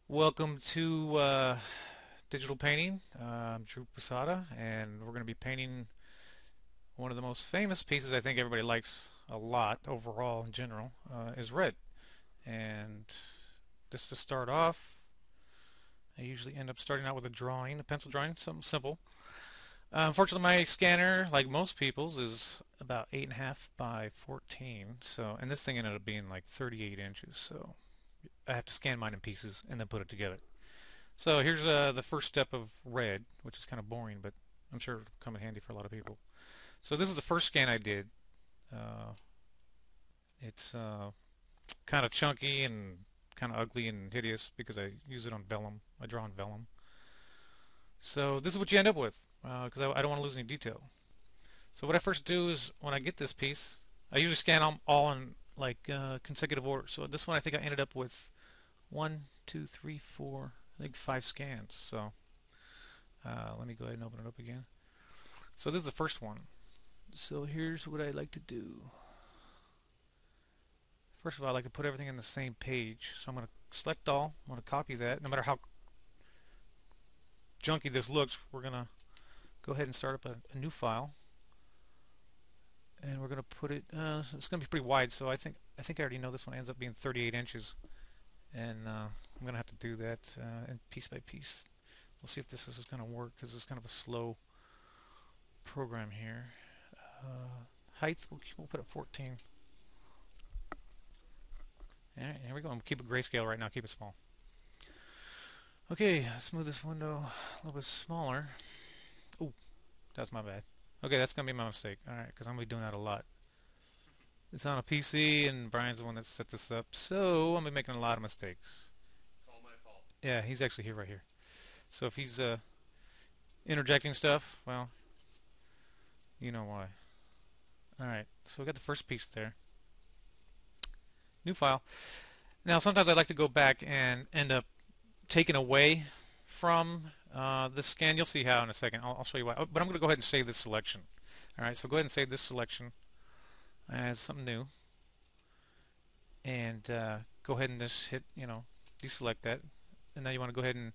Welcome to digital painting. I'm Drew Posada, and we're going to be painting one of the most famous pieces I think everybody likes a lot overall in general is red. And just to start off, I usually end up starting out with a drawing, a pencil drawing, something simple. Unfortunately, my scanner, like most people's, is about 8.5 by 14. So, and this thing ended up being like 38 inches. So I have to scan mine in pieces and then put it together. So here's the first step of red, which is kind of boring, but I'm sure it'll come in handy for a lot of people. So this is the first scan I did. Uh, it's kind of chunky and kind of ugly and hideous because I use it on vellum. I draw on vellum. So this is what you end up with because I don't want to lose any detail. So what I first do is when I get this piece, I usually scan them all in like consecutive order. So this one I think I ended up with one, two, three, four, I think 5 scans. So let me go ahead and open it up again. So this is the first one. So here's what I like to do. First of all, I like to put everything in the same page. So I'm going to select all. I'm going to copy that. No matter how junky this looks, we're going to go ahead and start up a new file. And we're going to put it, it's going to be pretty wide, so I think I already know this one ends up being 38 inches. And I'm going to have to do that and piece by piece. We'll see if this is going to work because it's kind of a slow program here. Height, we'll put it 14. Alright, here we go. I'm keep it grayscale right now, keep it small. Okay, let's move this window a little bit smaller. Oh, that's my bad. Okay, that's going to be my mistake. Alright, because I'm going to be doing that a lot. It's on a PC, and Brian's the one that set this up, so I'm going to be making a lot of mistakes. It's all my fault. Yeah, he's actually here right here. So if he's interjecting stuff, well, you know why. Alright, so we got the first piece there. New file. Now, sometimes I like to go back and end up taking away from this scan. You'll see how in a second. I'll show you why. Oh, but I'm going to go ahead and save this selection. All right, so go ahead and save this selection as something new. And go ahead and just hit, deselect that. And now you want to go ahead and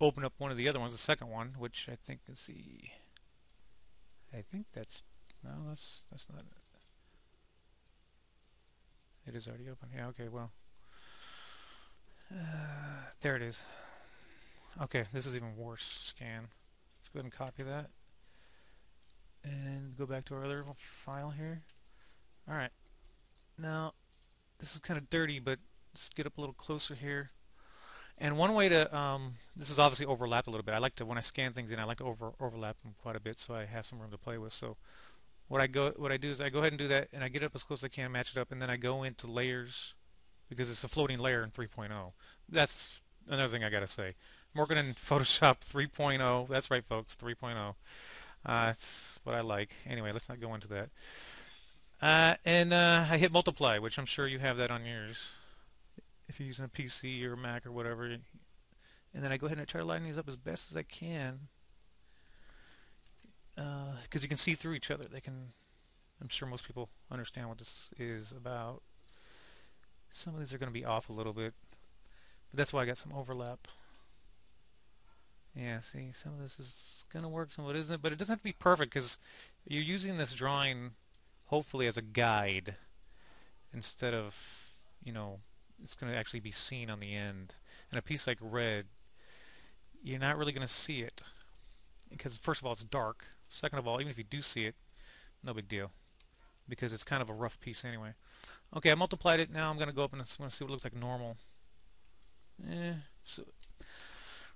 open up one of the other ones, the second one, which I think, let's see. I think that's, no, that's not it. It is already open. Yeah, okay, well. There it is. Okay, this is even worse scan. Let's go ahead and copy that. And go back to our other file here. Alright, now this is kind of dirty, but let's get up a little closer here. And one way to, this is obviously overlapped a little bit. I like to, when I scan things in, I like to overlap them quite a bit so I have some room to play with. So what I do is I go ahead and do that, and I get it up as close as I can, match it up, and then I go into layers because it's a floating layer in 3.0. That's another thing I gotta say. I'm working in Photoshop 3.0. That's right, folks, 3.0. That's what I like. Anyway, let's not go into that. And I hit multiply, which I'm sure you have that on yours if you're using a PC or Mac or whatever. And then I go ahead and try to line these up as best as I can because you can see through each other. They can. I'm sure most people understand what this is about. Some of these are going to be off a little bit, but that's why I got some overlap. Yeah, see, some of this is going to work, some of it isn't, but it doesn't have to be perfect because you're using this drawing hopefully as a guide instead of, it's going to actually be seen on the end. And a piece like red, you're not really going to see it because first of all, it's dark. Second of all, even if you do see it, no big deal because it's kind of a rough piece anyway. Okay, I multiplied it. Now I'm going to go up and I'm going to see what it looks like normal. So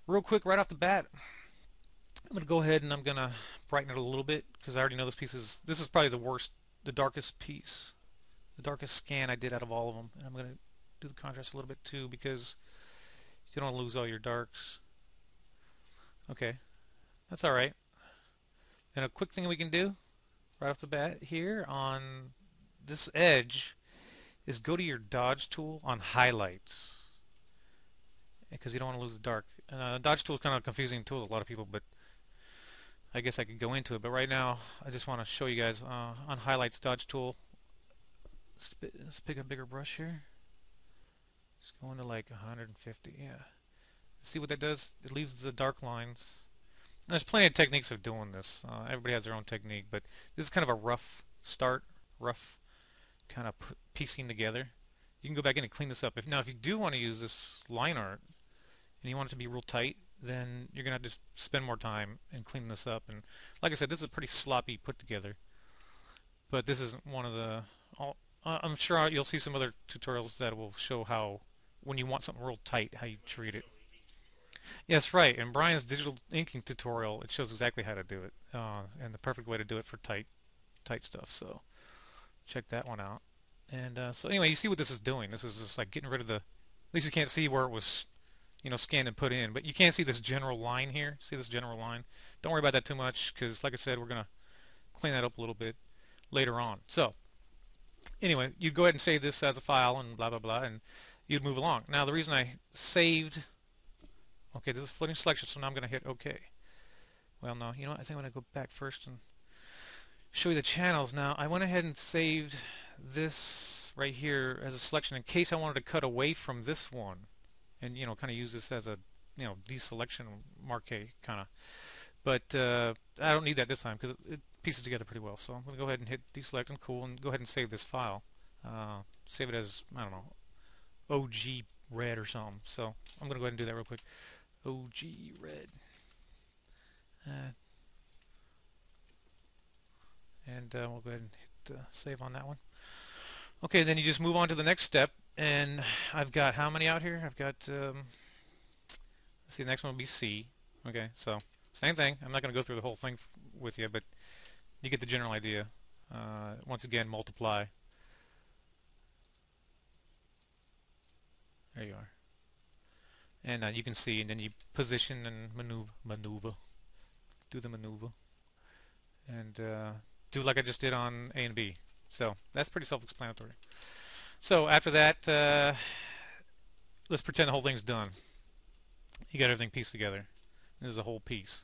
real quick, right off the bat, I'm going to go ahead and I'm going to brighten it a little bit because I already know this is probably the worst, the darkest piece, the darkest scan I did out of all of them. And I'm going to do the contrast a little bit too because you don't want to lose all your darks. Okay, that's all right. And a quick thing we can do right off the bat here on this edge is go to your dodge tool on highlights because you don't want to lose the dark. Dodge tool is kind of a confusing tool to a lot of people, but I guess I could go into it. But right now, I just want to show you guys on highlights dodge tool. Let's pick a bigger brush here. Let's go into like 150. Yeah. See what that does? It leaves the dark lines. And there's plenty of techniques of doing this. Everybody has their own technique, but this is kind of a rough start, rough kind of piecing together. You can go back in and clean this up. If you do want to use this line art and you want it to be real tight, then you're gonna have to spend more time and clean this up. And like I said, this is a pretty sloppy put together. But this isn't one of the. I'm sure you'll see some other tutorials that will show how, when you want something real tight, how you treat it. Yes, right. In Brian's digital inking tutorial, it shows exactly how to do it, and the perfect way to do it for tight stuff. So check that one out. And so anyway, you see what this is doing. This is just like getting rid of the. At least you can't see where it was, scanned and put in. But you can see this general line here. See this general line? Don't worry about that too much, because like I said, we're gonna clean that up a little bit later on. So anyway, you'd go ahead and save this as a file and blah blah blah, and you'd move along. Now the reason I saved. Okay, this is floating selection, so now I'm going to hit OK. Well, no, you know what? I think I'm going to go back first and show you the channels. Now, I went ahead and saved this right here as a selection in case I wanted to cut away from this one and, kind of use this as a, deselection marquee kind of. But I don't need that this time because it pieces together pretty well. So I'm going to go ahead and hit deselect and cool and go ahead and save this file. Save it as, I don't know, OG red or something. So I'm going to go ahead and do that real quick. OG red. And we'll go ahead and hit save on that one. Okay, then you just move on to the next step. And I've got how many out here? I've got, let's see, the next one will be C. Okay, so same thing. I'm not going to go through the whole thing with you, but you get the general idea. Once again, multiply. There you are. And you can see, and then you position and maneuver. Do the maneuver. And do like I just did on A and B. So that's pretty self-explanatory. So after that, let's pretend the whole thing's done. You got everything pieced together. This is a whole piece.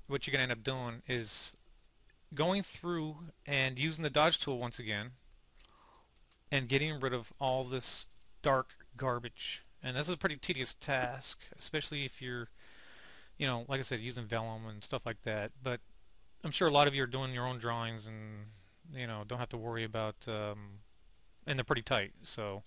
What you're going to end up doing is going through and using the dodge tool once again and getting rid of all this dark garbage. And this is a pretty tedious task, especially if you're, like I said, using vellum and stuff like that. But I'm sure a lot of you are doing your own drawings and, don't have to worry about, and they're pretty tight, so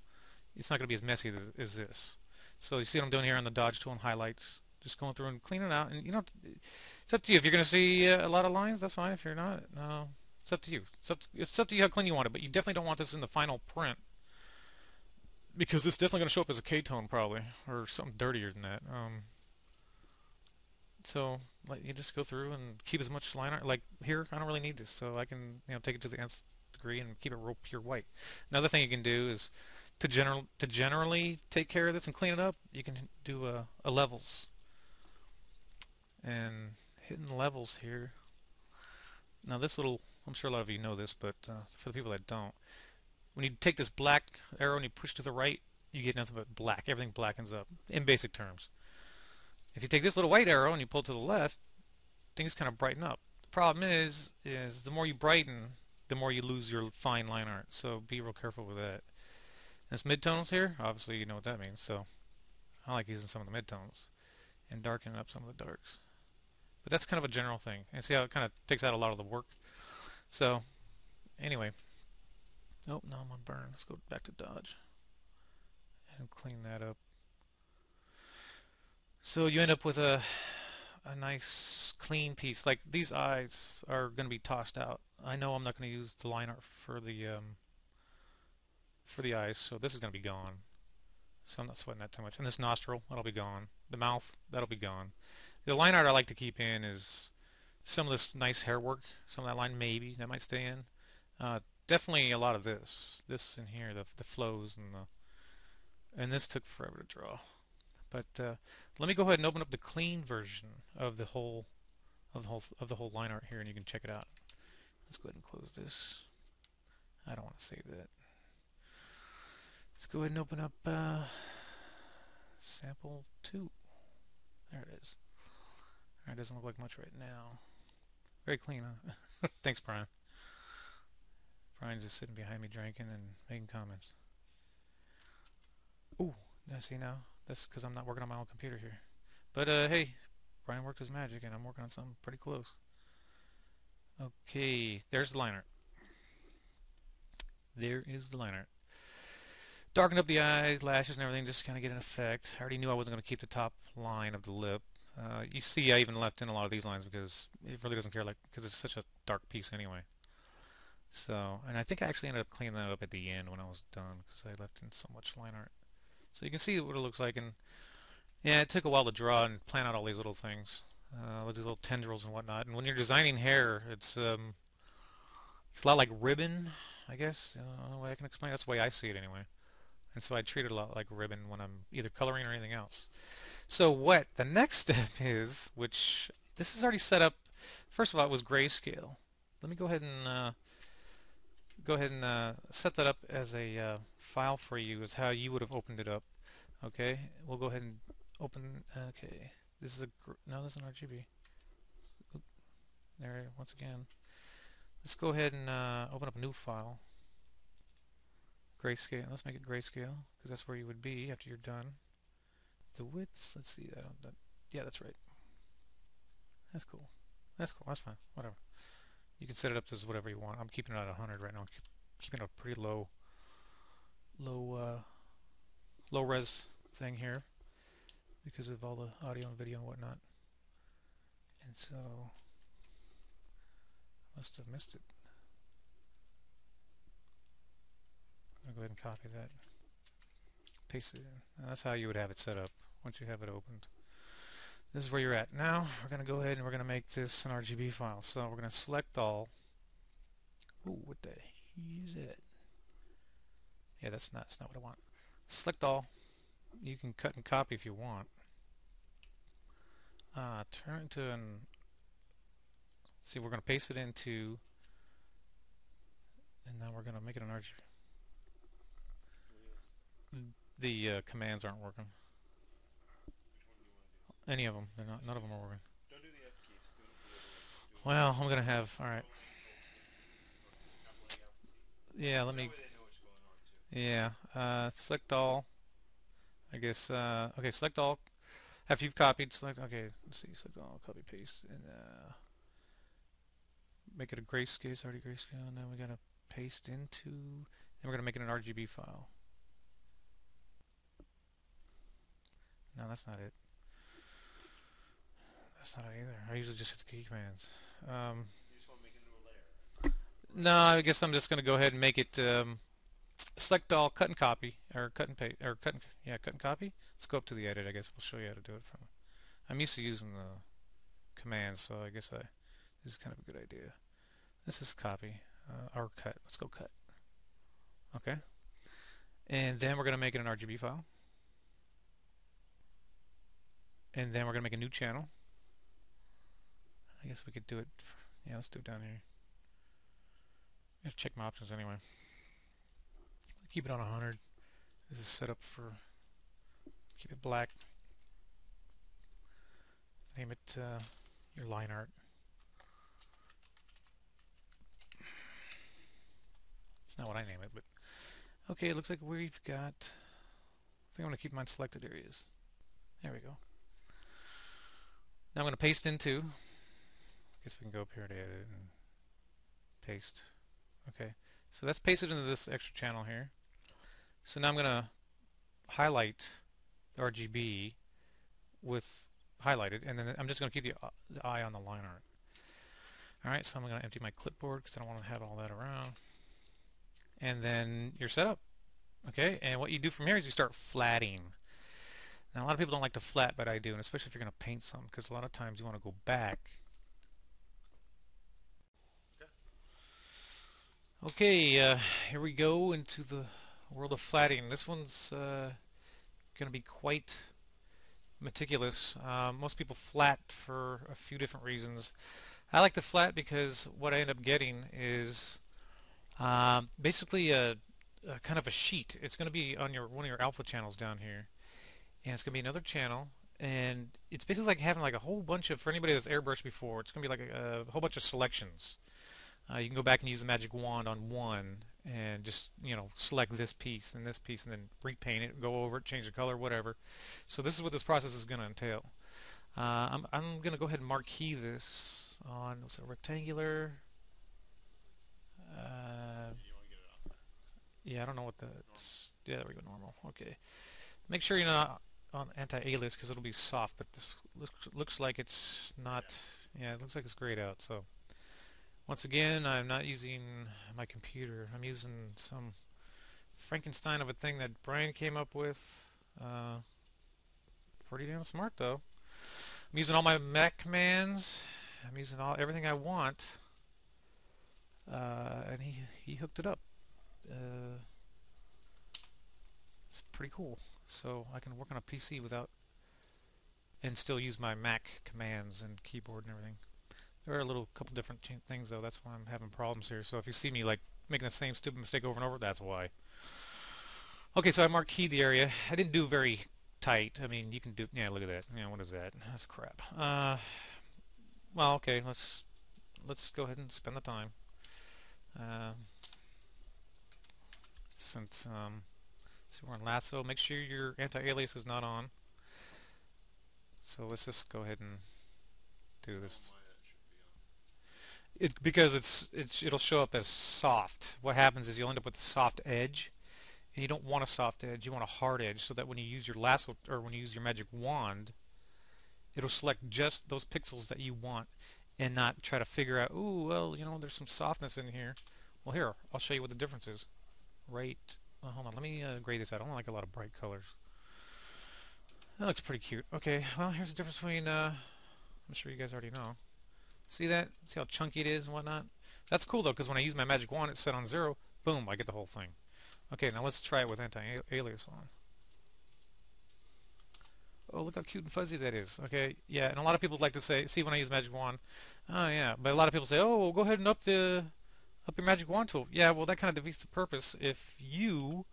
it's not going to be as messy as this. So you see what I'm doing here on the dodge tool and highlights. Just going through and cleaning it out. And, it's up to you. If you're going to see a lot of lines, that's fine. If you're not, no, it's up to you. It's up to you how clean you want it, but you definitely don't want this in the final print, because it's definitely going to show up as a K-tone probably, or something dirtier than that. So you just go through and keep as much line art. Like here, I don't really need this, so I can take it to the nth degree and keep it real pure white. Another thing you can do is to generally take care of this and clean it up. You can do a levels, and hitting levels here. Now this little, I'm sure a lot of you know this, but for the people that don't, when you take this black arrow and you push to the right, you get nothing but black. Everything blackens up, in basic terms. If you take this little white arrow and you pull to the left, things kind of brighten up. The problem is the more you brighten, the more you lose your fine line art. So be real careful with that. This midtones here, obviously you know what that means. So I like using some of the midtones and darkening up some of the darks. But that's kind of a general thing. And see how it kind of takes out a lot of the work. So anyway. Oh, no, I'm on burn. Let's go back to dodge and clean that up. So you end up with a nice clean piece. Like these eyes are going to be tossed out. I know I'm not going to use the line art for the eyes, so this is going to be gone. So I'm not sweating that too much. And this nostril, that'll be gone. The mouth, that'll be gone. The line art I like to keep in is some of this nice hair work. Some of that line maybe that might stay in. Definitely a lot of this in here, the flows and this took forever to draw. But let me go ahead and open up the clean version of the whole line art here, and you can check it out. Let's go ahead and close this. I don't want to save that. Let's go ahead and open up sample 2. There it is. Alright, doesn't look like much right now. Very clean, huh? Thanks, Brian. Brian's just sitting behind me drinking and making comments. Ooh, did I see now? That's because I'm not working on my own computer here. But hey, Brian worked his magic, and I'm working on something pretty close. Okay, there's the line art. There is the line art. Darkened up the eyes, lashes, and everything, just kind of get an effect. I already knew I wasn't going to keep the top line of the lip. You see, I even left in a lot of these lines because it really doesn't care, like, because it's such a dark piece anyway. So, and I think I actually ended up cleaning that up at the end when I was done because I left in so much line art. So you can see what it looks like, and yeah, it took a while to draw and plan out all these little things, with these little tendrils and whatnot. And when you're designing hair, it's a lot like ribbon, I guess. The way I can explain. That's the way I see it anyway. And so I treat it a lot like ribbon when I'm either coloring or anything else. So what the next step is, which this is already set up. First of all, it was grayscale. Let me go ahead and set that up as a file for you, as how you would have opened it up. Okay, we'll go ahead and open. Okay, this is no, this is an RGB. Oop, there, once again. Let's go ahead and open up a new file. Grayscale. Let's make it grayscale because that's where you would be after you're done. The width. Let's see. Yeah, that's right. That's cool. That's cool. That's fine. Whatever. You can set it up as whatever you want. I'm keeping it at 100 right now. I'm keeping it a pretty low res thing here because of all the audio and video and whatnot. And so must have missed it. I'm gonna go ahead and copy that, paste it in. Now that's how you would have it set up once you have it opened. This is where you're at. Now we're gonna go ahead and we're gonna make this an RGB file. So we're gonna select all. Ooh, what the is it? Yeah, that's not what I want. Select all. You can cut and copy if you want. Turn to an. See, we're gonna paste it into, and now we're gonna make it an RGB. The commands aren't working. Any of them. They're not. None of them are working. Don't do the F keys. Do it the other way. Well, I'm gonna have. All right. Yeah. Let me. Yeah. Select all. I guess. Okay. Select all. After you've copied, select. Okay. Let's see. Select all. Copy paste and make it a grayscale. It's already grayscale. And then we gotta paste into. And we're gonna make it an RGB file. No, that's not it. That's not it either. I usually just hit the key commands. You just want to make a new layer. No, I guess I'm just going to go ahead and make it select all, cut and copy, or cut and paste, or cut and copy. Let's go up to the edit. I guess we'll show you how to do it from. I'm used to using the commands, so I guess this is kind of a good idea. This is copy or cut. Let's go cut. Okay, and then we're going to make it an RGB file. And then we're going to make a new channel. I guess we could do it. Yeah, let's do it down here. I have to check my options anyway. Keep it on 100. This is set up for. Keep it black. Name it your line art. It's not what I name it, but okay. It looks like we've got. I think I'm going to keep mine selected areas. There we go. Now I'm going to paste into. I guess we can go up here to edit and paste. Okay, so that's pasted into this extra channel here. So now I'm going to highlight the RGB with highlighted, and then I'm just going to keep the eye on the line art. Alright, so I'm going to empty my clipboard because I don't want to have all that around. And then you're set up. Okay, and what you do from here is you start flatting. Now, a lot of people don't like to flat, but I do, and especially if you're going to paint something, because a lot of times you want to go back. Okay, here we go into the world of flatting. This one's going to be quite meticulous. Most people flat for a few different reasons. I like to flat because what I end up getting is basically a kind of a sheet. It's going to be on one of your alpha channels down here. And it's going to be another channel, and it's basically like having like a whole bunch of, for anybody that's airbrushed before, it's going to be like a whole bunch of selections. You can go back and use the magic wand on one, and just select this piece and this piece and then repaint it, go over it, change the color, whatever. So this is what this process is going to entail. I'm going to go ahead and marquee this on what's it, rectangular. Uh, You want to get it off there. yeah, I don't know what the Normal. yeah, there we go, normal. Okay, make sure you're not on anti-alias because it'll be soft, but this looks like it's not. Yeah. Yeah, it looks like it's grayed out. So once again, I'm not using my computer. I'm using some Frankenstein of a thing that Brian came up with. Uh, Pretty damn smart though. I'm using all my Mac commands. I'm using everything I want, and he hooked it up. Uh, it's pretty cool. So I can work on a PC without and still use my Mac commands and keyboard and everything. There are a little couple different things though. That's why I'm having problems here. So if you see me like making the same stupid mistake over and over, that's why. Okay, so I marqueed the area. I didn't do very tight. I mean, you can do. Yeah, look at that. Yeah, what is that? That's crap. Well, okay. Let's go ahead and spend the time. Uh, since so we're in lasso, make sure your anti-alias is not on. So let's just go ahead and do On this. mine, it should be on. Because it'll show up as soft. What happens is you'll end up with a soft edge, and you don't want a soft edge. You want a hard edge, so that when you use your lasso or when you use your magic wand, it'll select just those pixels that you want, and not try to figure out. Ooh, well, there's some softness in here. Well, here I'll show you what the difference is. Right. Hold on. Let me gray this out. I don't like a lot of bright colors. That looks pretty cute. Okay. Well, here's the difference between. I'm sure you guys already know. See that? See how chunky it is and whatnot? That's cool though, because when I use my magic wand, it's set on 0. Boom, I get the whole thing. Okay, now let's try it with anti-alias on. Oh, look how cute and fuzzy that is. Okay, yeah, and a lot of people like to say, see when I use magic wand, oh yeah, but a lot of people say, oh, well, go ahead and up your magic wand tool. Yeah, well, that kind of defeats the purpose if you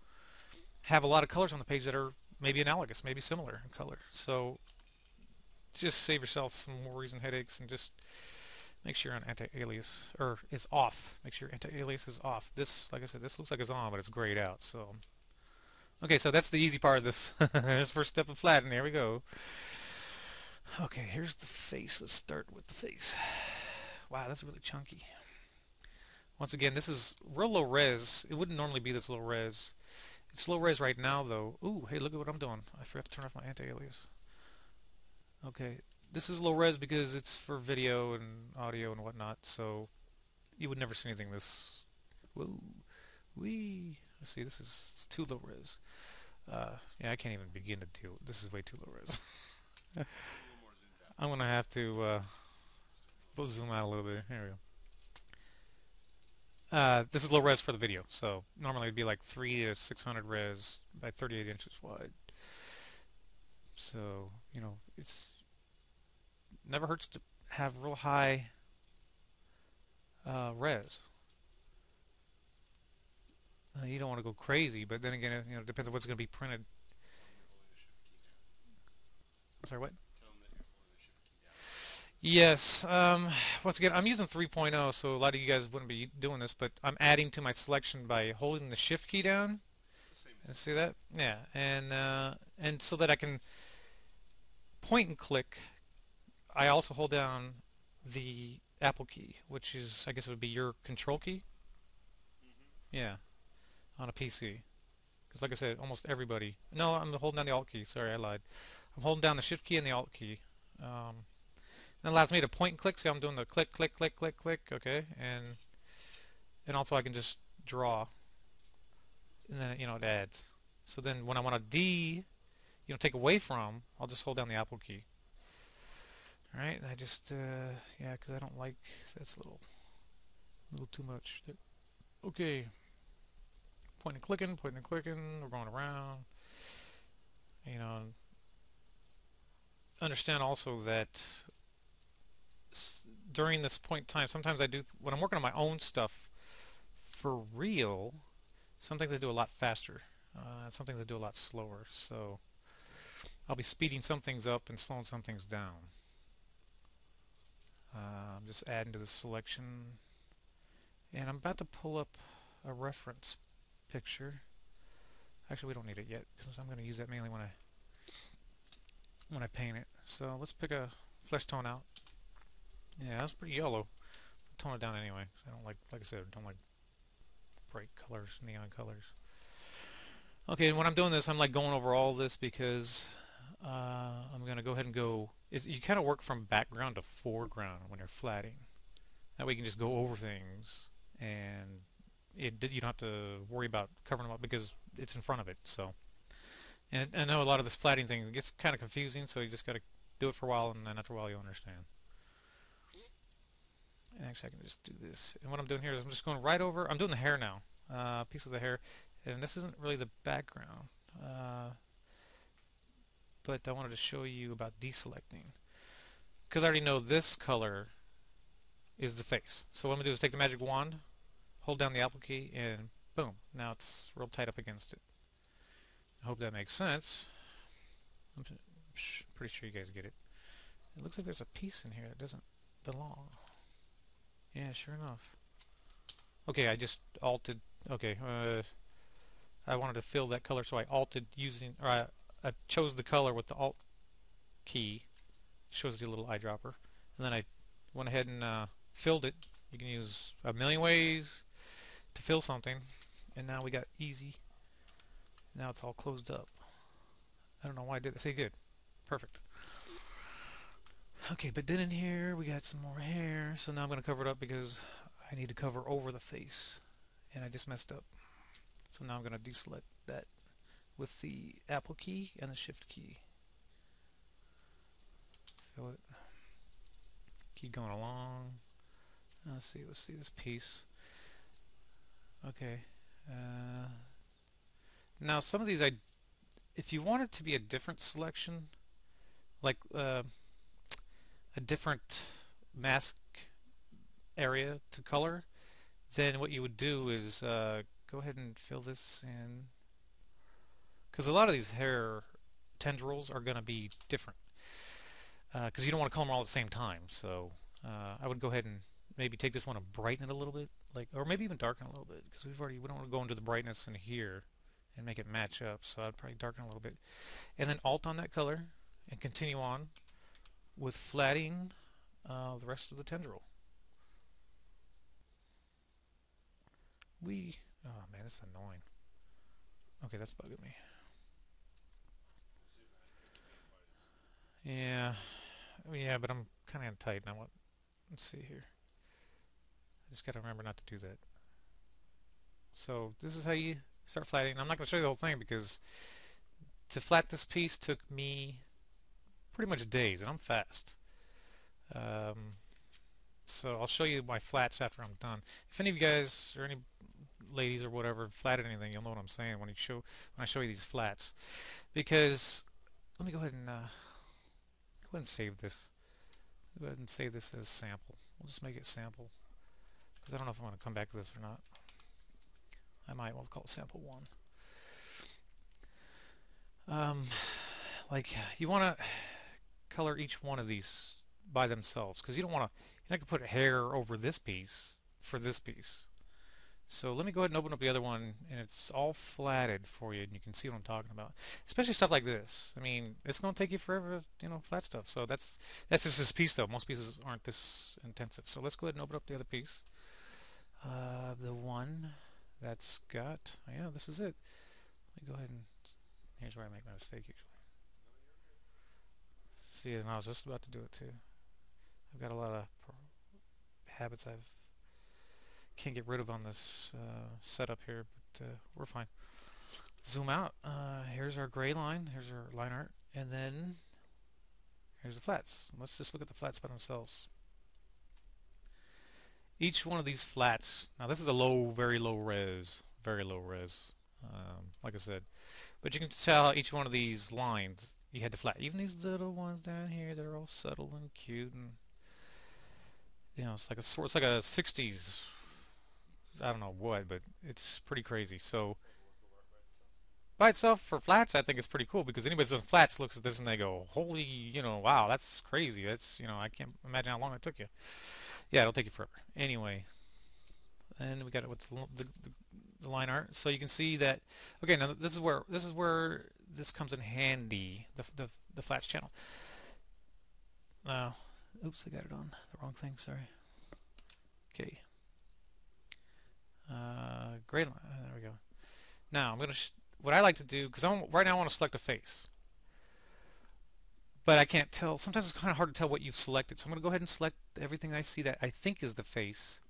have a lot of colors on the page that are maybe analogous, maybe similar in color. So just save yourself some worries and headaches and just make sure your anti-alias or is off. Make sure your anti-alias is off. This, like I said, this looks like it's on, but it's grayed out. So, okay, so that's the easy part of this. Here's the first step of flatten. There we go. Okay, here's the face. Let's start with the face. Wow, that's really chunky. Once again, this is real low res. It wouldn't normally be this low res. It's low res right now, though. Ooh, hey, look at what I'm doing. I forgot to turn off my anti-alias. Okay, this is low res because it's for video and audio and whatnot, so you would never see anything this. Whoa, wee. Let's see, this is it's too low res. Yeah, I can't even begin to deal. This is way too low res. A little more zoomed out. I'm gonna have to zoom out a little bit. Here we go. This is low res for the video, so normally it'd be like 3 to 600 res by 38 inches wide. So it's never hurts to have real high res. You don't want to go crazy, but then again, it depends on what's going to be printed. Tell them that you're holding the shift key down. I'm sorry, what? Tell them that you're holding the shift key down. Yes. Once again, I'm using 3.0, so a lot of you guys wouldn't be doing this, but I'm adding to my selection by holding the shift key down. It's the same And as see that? Yeah, and so that I can point and click. I also hold down the Apple key, which is I guess it would be your control key. Yeah, on a PC. Because like I said, almost everybody. No, I'm holding down the Alt key. Sorry, I lied. I'm holding down the Shift key and the Alt key. That allows me to point and click. See, I'm doing the click, click, click, click, click. Okay, and also I can just draw, and then it adds. So then when I want to take away from, I'll just hold down the Apple key. All right, and I just yeah, because I don't like that's a little too much. There. Okay. Point and clicking, we're going around. Understand also that during this point in time, sometimes I do, when I'm working on my own stuff for real, some things I do a lot faster. Some things I do a lot slower. So I'll be speeding some things up and slowing some things down. I'm just adding to the selection. And I'm about to pull up a reference picture. Actually, we don't need it yet because I'm going to use that mainly when I paint it. So let's pick a flesh tone out. Yeah, that's pretty yellow. Tone it down anyway, 'cause I don't like I said, I don't like bright colors, neon colors. Okay, and when I'm doing this, I'm like going over all this because I'm gonna go ahead and go. You kind of work from background to foreground when you're flatting. That way you can just go over things, and you don't have to worry about covering them up because it's in front of it. So, and I know a lot of this flatting thing gets kind of confusing, so you just gotta do it for a while, and then after a while you'll understand. Actually, I can just do this. And what I'm doing here is I'm just going right over. I'm doing the hair now, piece of the hair, and this isn't really the background, but I wanted to show you about deselecting because I already know this color is the face. So what I'm gonna do is take the magic wand, hold down the Apple key, and boom! Now it's real tight up against it. I hope that makes sense. I'm pretty sure you guys get it. It looks like there's a piece in here that doesn't belong. Yeah, sure enough. Okay, I just alted. Okay, I wanted to fill that color, so I alted using, or I chose the color with the Alt key. Shows the little eyedropper, and then I went ahead and filled it. You can use a million ways to fill something, and now we got easy. Now it's all closed up. I don't know why I did that. See, good, perfect. Okay, but then in here we got some more hair, so now I'm going to cover it up because I need to cover over the face, and I just messed up. So now I'm going to deselect that with the Apple key and the Shift key. Fill it. Keep going along. Let's see this piece. Okay. Now some of these, if you want it to be a different selection, like a different mask area to color, then what you would do is go ahead and fill this in, because a lot of these hair tendrils are going to be different, because you don't want to color them all at the same time. So I would go ahead and maybe take this one and brighten it a little bit, like, or maybe even darken it a little bit, because we don't want to go into the brightness in here and make it match up. So I'd probably darken a little bit, and then alt on that color and continue on with flatting the rest of the tendril. Oh man, that's annoying. Okay, that's bugging me. Yeah, yeah, but I'm kind of tight now. Let's see here. I just gotta remember not to do that. So this is how you start flatting. I'm not gonna show you the whole thing because to flat this piece took me pretty much days, and I'm fast. So I'll show you my flats after I'm done. If any of you guys or any ladies or whatever flatted anything, you'll know what I'm saying when I show you these flats. Because let me go ahead and save this. Go ahead and save this as sample. We'll just make it sample because I don't know if I'm going to come back to this or not. I might. We'll call it sample 1. Like you want to color each one of these by themselves because you're not going to put hair over this piece for this piece. So let me go ahead and open up the other one, and it's all flatted for you, and you can see what I'm talking about. Especially stuff like this. I mean, it's going to take you forever to, flat stuff. So that's just this piece, though. Most pieces aren't this intensive. So let's go ahead and open up the other piece. The one that's got, yeah, this is it. Let me go ahead and, here's where I make my mistake usually. See, and I was just about to do it too. I've got a lot of habits I can't get rid of on this setup here, but we're fine. Zoom out. Here's our gray line. Here's our line art, and then here's the flats. Let's just look at the flats by themselves. Each one of these flats. Now this is a very low res, like I said. But you can tell how each one of these lines you had to flat. Even these little ones down here, they're all subtle and cute, and it's like a 60s. I don't know what, but it's pretty crazy. So by itself for flats, I think it's pretty cool because anybody that does flats looks at this and they go, "Holy, wow, that's crazy. That's, I can't imagine how long it took you." Yeah, it'll take you forever. Anyway, and we got it with the line art. So you can see that. Okay, now this is where this comes in handy. The flats channel. Now, oops, I got it on the wrong thing. Sorry. Okay. Gray line. There we go. Now I'm gonna. What I like to do, because right now I want to select a face, but I can't tell. Sometimes it's kind of hard to tell what you've selected. So I'm gonna go ahead and select everything I see that I think is the face.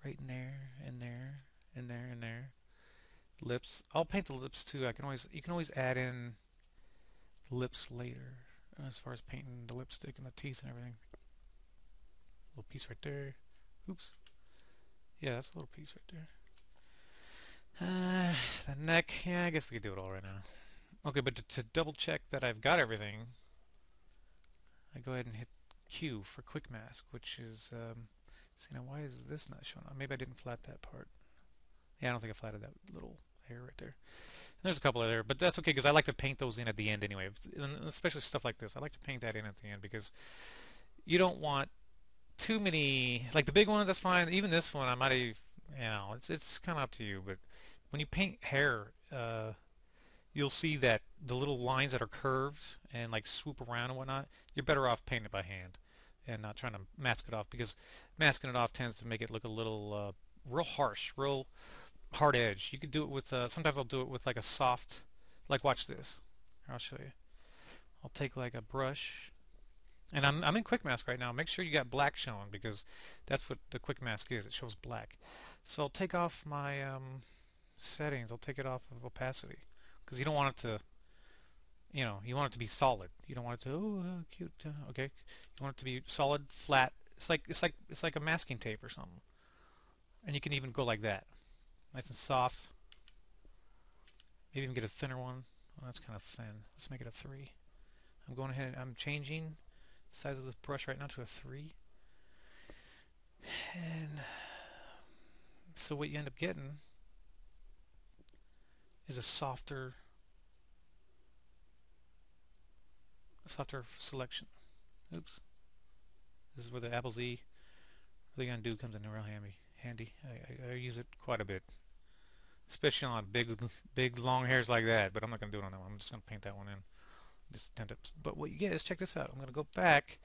Right in there, in there, in there, in there. Lips. I'll paint the lips too. You can always add in the lips later, as far as painting the lipstick and the teeth and everything. Little piece right there. Oops. Yeah, that's a little piece right there. The neck. Yeah, I guess we could do it all right now. Okay, but to double check that I've got everything, I go ahead and hit Q for quick mask, which is see now why is this not showing up? Maybe I didn't flat that part. Yeah, I don't think I flatted that little hair right there. There's a couple of there, but that's okay because I like to paint those in at the end anyway. And especially stuff like this, I like to paint that in at the end because you don't want too many. Like the big ones, that's fine. Even this one, I might have, it's kind of up to you. But when you paint hair, you'll see that the little lines that are curved and like swoop around and whatnot, you're better off painting it by hand and not trying to mask it off because masking it off tends to make it look a little real harsh, real hard edge. You could do it with, sometimes I'll do it with like a soft, like watch this. Here, I'll show you. I'll take like a brush, and I'm in quick mask right now. Make sure you got black showing because that's what the quick mask is. It shows black. So I'll take off my settings. I'll take it off of opacity because you don't want it to, you want it to be solid. You don't want it to, oh, cute. Okay, you want it to be solid, flat. It's like a masking tape or something. And you can even go like that, nice and soft. Maybe even get a thinner one. Well, that's kind of thin. Let's make it a 3. I'm going ahead and I'm changing the size of this brush right now to a 3. And so what you end up getting is a softer selection. Oops. This is where the Apple Z really undo comes in real handy. I use it quite a bit, especially on big long hairs like that. But I'm not gonna do it on that one. I'm just gonna paint that one in. Just tend to. But what you get is check this out. I'm gonna go back.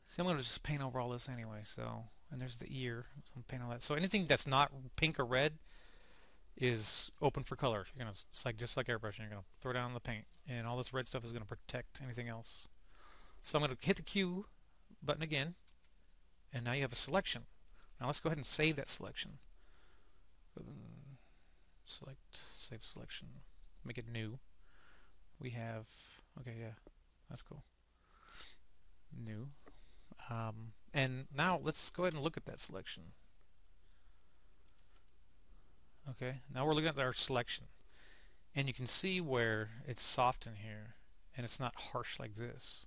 See, I'm gonna just paint over all this anyway. So, and there's the ear. So I'm painting all that. So anything that's not pink or red is open for color. You're gonna, it's like just like airbrushing. You're gonna throw down the paint, and all this red stuff is gonna protect anything else. So I'm gonna hit the Q button again, and now you have a selection. Now let's go ahead and save that selection. Select, save selection, make it new. We have, okay, yeah, that's cool. New. And now let's go ahead and look at that selection. Okay, now we're looking at our selection. And you can see where it's soft in here and it's not harsh like this.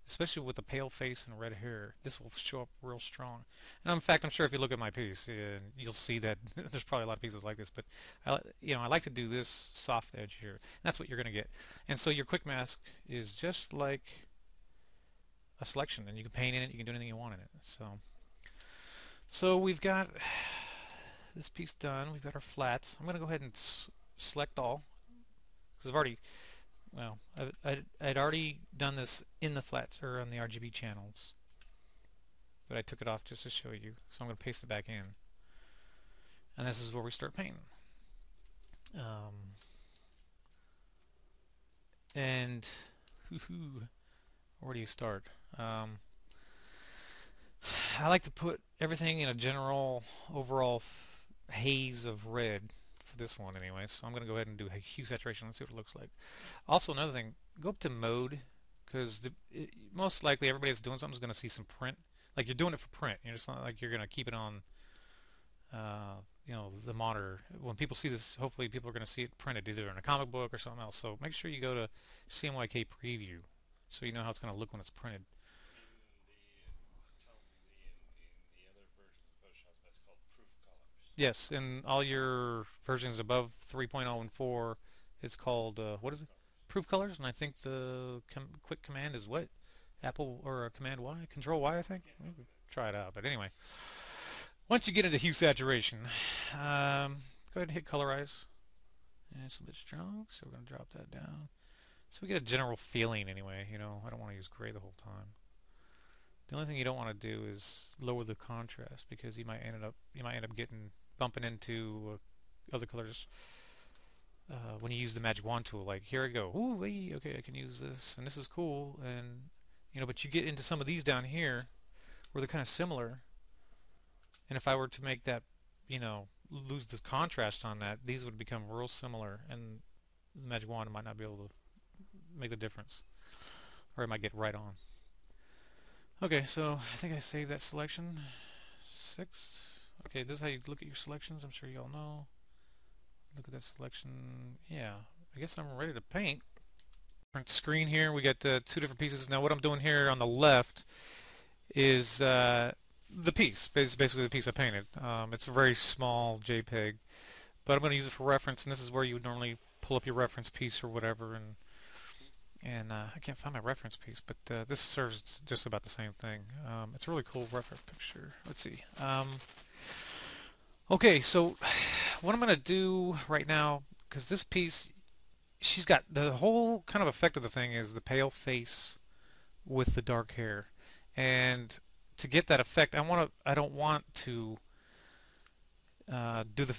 Especially with the pale face and red hair, this will show up real strong. And in fact, I'm sure if you look at my piece, you'll see that there's probably a lot of pieces like this. But I like to do this soft edge here. And that's what you're going to get. And so your quick mask is just like a selection, and you can paint in it. You can do anything you want in it. So we've got this piece done. We've got our flats. I'm going to go ahead and select all because I've already. Well, I'd already done this in the flats or on the RGB channels, but I took it off just to show you. So I'm going to paste it back in, and this is where we start painting. And where do you start? I like to put everything in a general overall haze of red. This one anyway, so I'm going to go ahead and do a hue saturation and see what it looks like. Also, another thing, go up to mode, because most likely everybody that's doing something is going to see some print. Like you're doing it for print. You're just not like you're going to keep it on, the monitor. When people see this, hopefully people are going to see it printed either in a comic book or something else. So make sure you go to CMYK preview, so you know how it's going to look when it's printed. In the other versions of Photoshop, that's called proof colors. Yes, in all your versions above 3.0 and 4, it's called, what is it? Proof colors, and I think the quick command is what? Apple, or Command Y? Control Y, I think? Try it out, but anyway. Once you get into hue saturation, go ahead and hit colorize. And it's a bit strong, so we're going to drop that down. So we get a general feeling anyway. I don't want to use gray the whole time. The only thing you don't want to do is lower the contrast because you might end up getting bumping into other colors when you use the magic wand tool. Like here I go. Ooh, wee, okay, I can use this, and this is cool. And but you get into some of these down here where they're kind of similar. And if I were to make that, lose the contrast on that, these would become real similar, and the magic wand might not be able to make the difference, or it might get right on. Okay, so I think I saved that selection. 6. Okay, this is how you look at your selections. I'm sure you all know. Look at that selection. Yeah, I guess I'm ready to paint. Different screen here. We got 2 different pieces. Now what I'm doing here on the left is the piece. It's basically the piece I painted. It's a very small JPEG, but I'm going to use it for reference, and this is where you would normally pull up your reference piece or whatever, and I can't find my reference piece, but this serves just about the same thing. It's a really cool reference picture. Let's see. Okay, so what I'm going to do right now, because this piece, she's got the whole kind of effect of the thing is the pale face with the dark hair, and to get that effect, I don't want to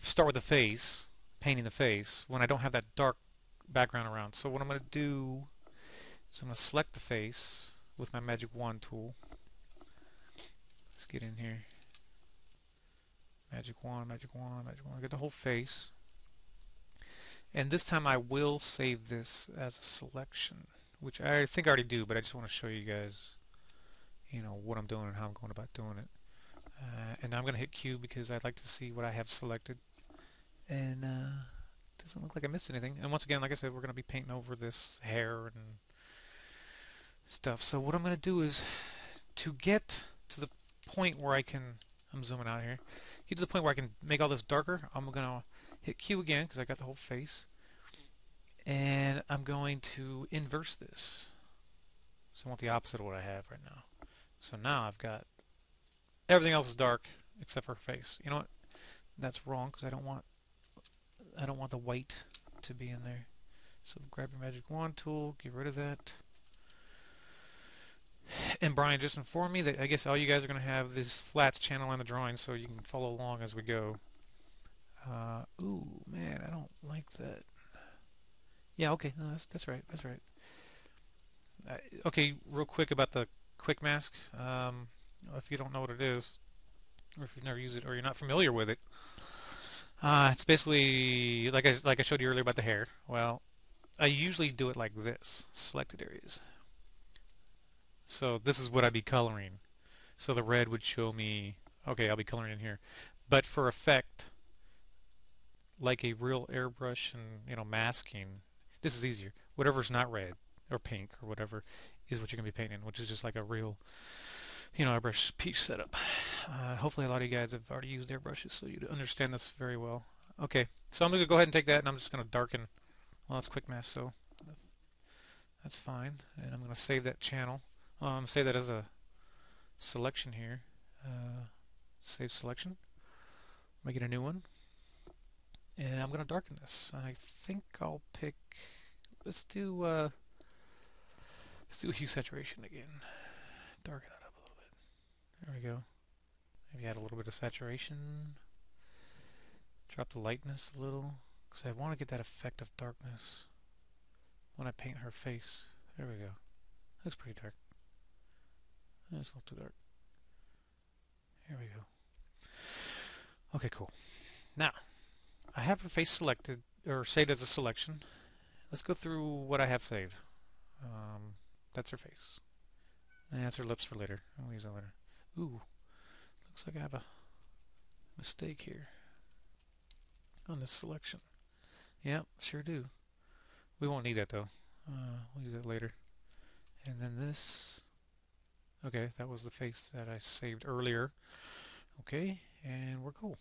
start with the face, painting the face when I don't have that dark background around. So what I'm going to do is I'm going to select the face with my magic wand tool. Let's get in here. Magic wand, magic wand, magic wand. Get the whole face. And this time I will save this as a selection, which I think I already do, but I just want to show you guys, what I'm doing and how I'm going about doing it. And I'm going to hit Q because I'd like to see what I have selected. And it doesn't look like I missed anything. And once again, like I said, we're going to be painting over this hair and stuff. So what I'm going to do is to get to the point where I'm zooming out here, get to the point where I can make all this darker, I'm going to hit Q again because I got the whole face. And I'm going to inverse this. So I want the opposite of what I have right now. So now I've got everything else is dark except for her face. You know what? That's wrong because I don't want the white to be in there. So grab your magic wand tool, get rid of that. And Brian just informed me that I guess all you guys are going to have this flats channel on the drawing so you can follow along as we go. Ooh, man, I don't like that. Yeah, okay, no, that's right, that's right. Okay, real quick about the quick mask. If you don't know what it is, or if you've never used it, or you're not familiar with it, it's basically like I showed you earlier about the hair. Well, I usually do it like this: selected areas. So this is what I'd be coloring. So the red would show me, okay, I'll be coloring in here. But for effect, like a real airbrush and masking, this is easier. Whatever's not red or pink or whatever is what you're gonna be painting, which is just like a real, airbrush piece setup. Hopefully a lot of you guys have already used airbrushes, so you understand this very well. Okay, so I'm gonna go ahead and take that, and I'm just gonna darken. Well, it's quick mask, so that's fine. And I'm gonna save that channel. I'm gonna save that as a selection here. Save selection. Make it a new one. And I'm going to darken this. I think I'll pick, let's do hue saturation again. Darken it up a little bit. There we go. Maybe add a little bit of saturation. Drop the lightness a little, because I want to get that effect of darkness when I paint her face. There we go. Looks pretty dark. It's a little too dark. Here we go. Okay, cool. Now, I have her face selected, or saved as a selection. Let's go through what I have saved. That's her face. And that's her lips for later. I'll use that later. Ooh, looks like I have a mistake here on this selection. Yep, sure do. We won't need that though. We'll use that later. And then this. Okay, that was the face that I saved earlier. Okay, and we're cool.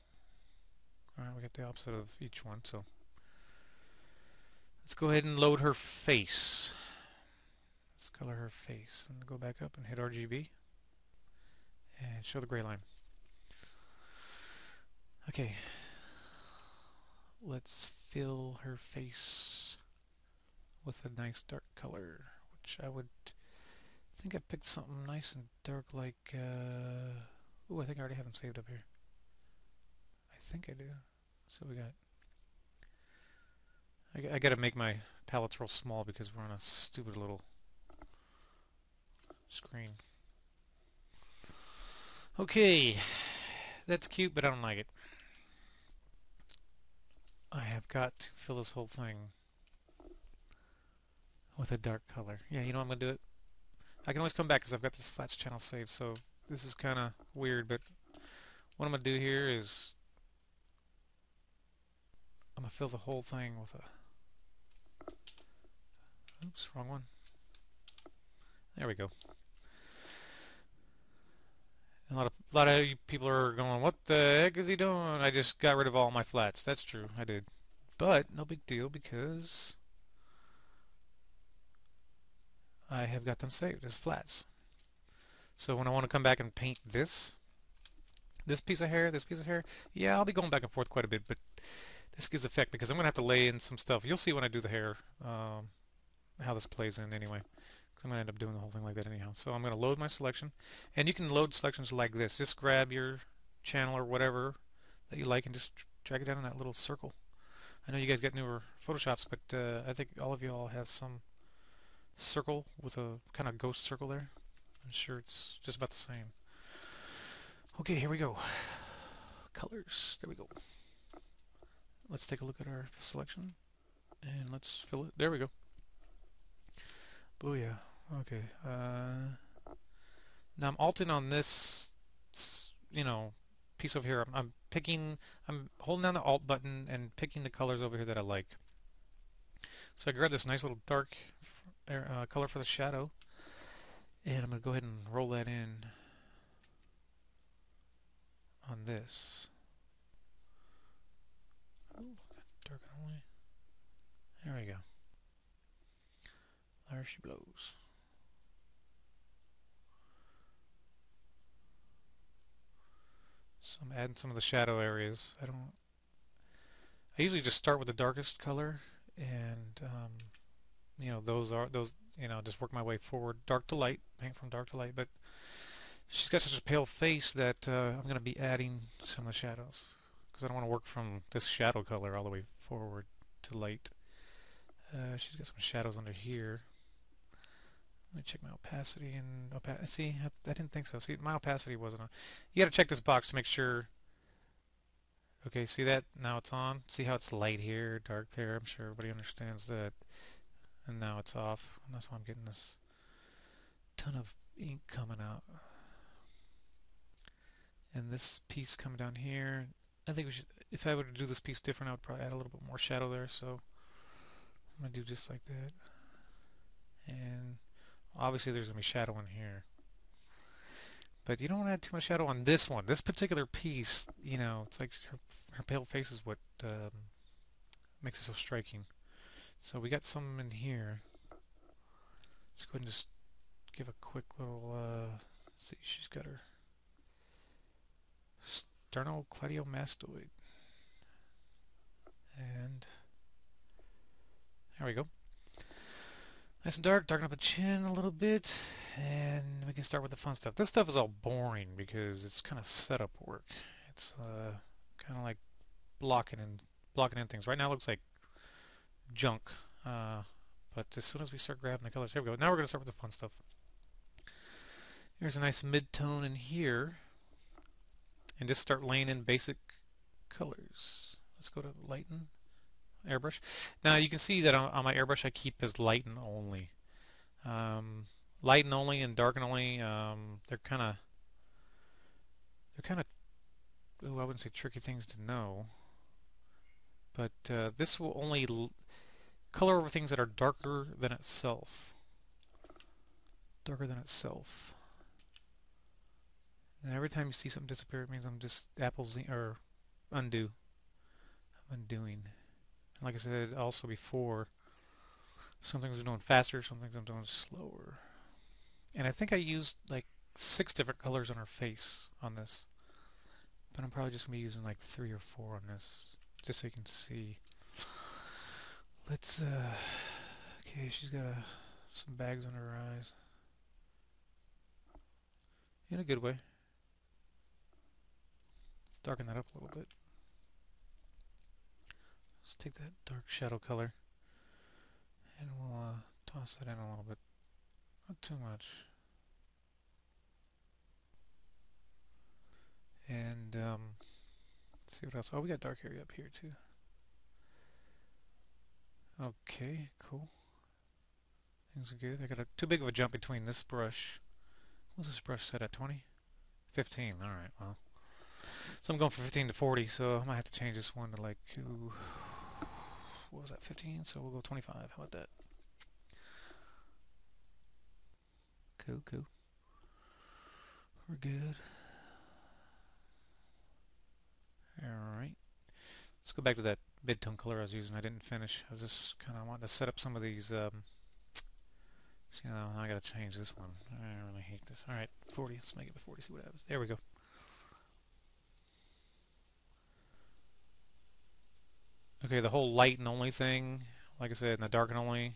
Alright, we got the opposite of each one, so let's go ahead and load her face. Let's color her face and go back up and hit RGB and show the gray line. Okay, let's fill her face with a nice dark color, which I would think I picked something nice and dark like, ooh, I think I already have them saved up here. I think I do. So we got, I gotta make my palettes real small because we're on a stupid little screen. Okay, that's cute, but I don't like it. I have got to fill this whole thing with a dark color. Yeah, you know what, I'm gonna do it. I can always come back because I've got this Flats channel saved, so this is kind of weird, but what I'm gonna do here is I'm gonna fill the whole thing with a, oops, wrong one. There we go. A lot of you people are going, what the heck is he doing? I just got rid of all my flats. That's true, I did. But no big deal because I have got them saved as flats. So when I want to come back and paint this piece of hair, this piece of hair, yeah, I'll be going back and forth quite a bit, but this gives effect because I'm going to have to lay in some stuff. You'll see when I do the hair how this plays in anyway. I'm going to end up doing the whole thing like that anyhow. So I'm going to load my selection. And you can load selections like this. Just grab your channel or whatever that you like and just drag it down in that little circle. I know you guys got newer Photoshops, but I think all of you all have some circle with a kind of ghost circle there. I'm sure it's just about the same. Okay, here we go. Colors. There we go. Let's take a look at our selection. And let's fill it. There we go. Booyah. Okay. Now I'm alting on this, you know, piece over here. I'm picking, I'm holding down the Alt button and picking the colors over here that I like. So I grabbed this nice little dark color for the shadow, and I'm going to go ahead and roll that in on this. Oh, dark only. There we go. There she blows. So I'm adding some of the shadow areas. I usually just start with the darkest color, and you know, those, you know, just work my way forward, dark to light, paint from dark to light. But she's got such a pale face that I'm going to be adding some of the shadows because I don't want to work from this shadow color all the way forward to light. She's got some shadows under here. Let me check my opacity and see, I didn't think so. See, my opacity wasn't on. You got to check this box to make sure. Okay, see that? Now it's on. See how it's light here, dark there? I'm sure everybody understands that. And now it's off. And that's why I'm getting this ton of ink coming out. And this piece coming down here. I think we should, if I were to do this piece different, I would probably add a little bit more shadow there. So I'm going to do just like that. And obviously there's going to be shadow in here. But you don't want to add too much shadow on this one. This particular piece, you know, it's like her pale face is what makes it so striking. So we got some in here. Let's go ahead and just give a quick little, see, she's got her sternocleidomastoid. And there we go. Nice and dark, darken up the chin a little bit, and we can start with the fun stuff. This stuff is all boring because it's kind of setup work. It's kind of like blocking in things. Right now it looks like junk, but as soon as we start grabbing the colors, here we go. Now we're going to start with the fun stuff. Here's a nice mid-tone in here, and just start laying in basic colors. Let's go to lighten, airbrush. Now you can see that on my airbrush I keep as lighten only. Lighten only and darken only, they're kind of, ooh, I wouldn't say tricky things to know, but this will only color over things that are darker than itself. Darker than itself. And every time you see something disappear, it means I'm just or undo. I'm undoing. And like I said also before, some things I'm doing faster, some things I'm doing slower. And I think I used like 6 different colors on her face on this. but I'm probably just going to be using like 3 or 4 on this, just so you can see. Let's, okay, she's got some bags under her eyes. In a good way. Let's darken that up a little bit. Let's take that dark shadow color, and we'll toss that in a little bit. Not too much. And, let's see what else. Oh, we got dark area up here too. Okay, cool. Things are good. I got too big of a jump between this brush. What's this brush set at? 20? 15. Alright, well. So I'm going from 15 to 40, so I might have to change this one to like, ooh, what was that, 15? So we'll go 25. How about that? Cool, cool. We're good. Alright. Let's go back to that mid-tone color I was using. I didn't finish. I was just kind of wanting to set up some of these. See, now I gotta change this one. I really hate this. Alright, 40. Let's make it to 40, see what happens. There we go. Okay, the whole light and only thing, like I said, and the dark and only,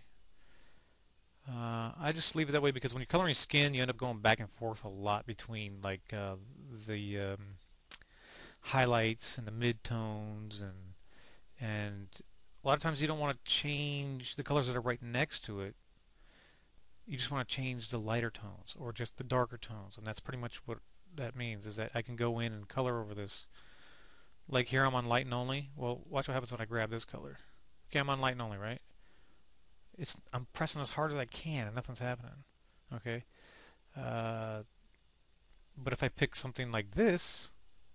I just leave it that way because when you're coloring skin, you end up going back and forth a lot between like the highlights and the mid-tones and a lot of times you don't want to change the colors that are right next to it. You just want to change the lighter tones or just the darker tones, and that's pretty much what that means is that I can go in and color over this. Like here I'm on light and only. Well, watch what happens when I grab this color. Okay, I'm on light and only, right? I'm pressing as hard as I can and nothing's happening. Okay? Uh, but if I pick something like this,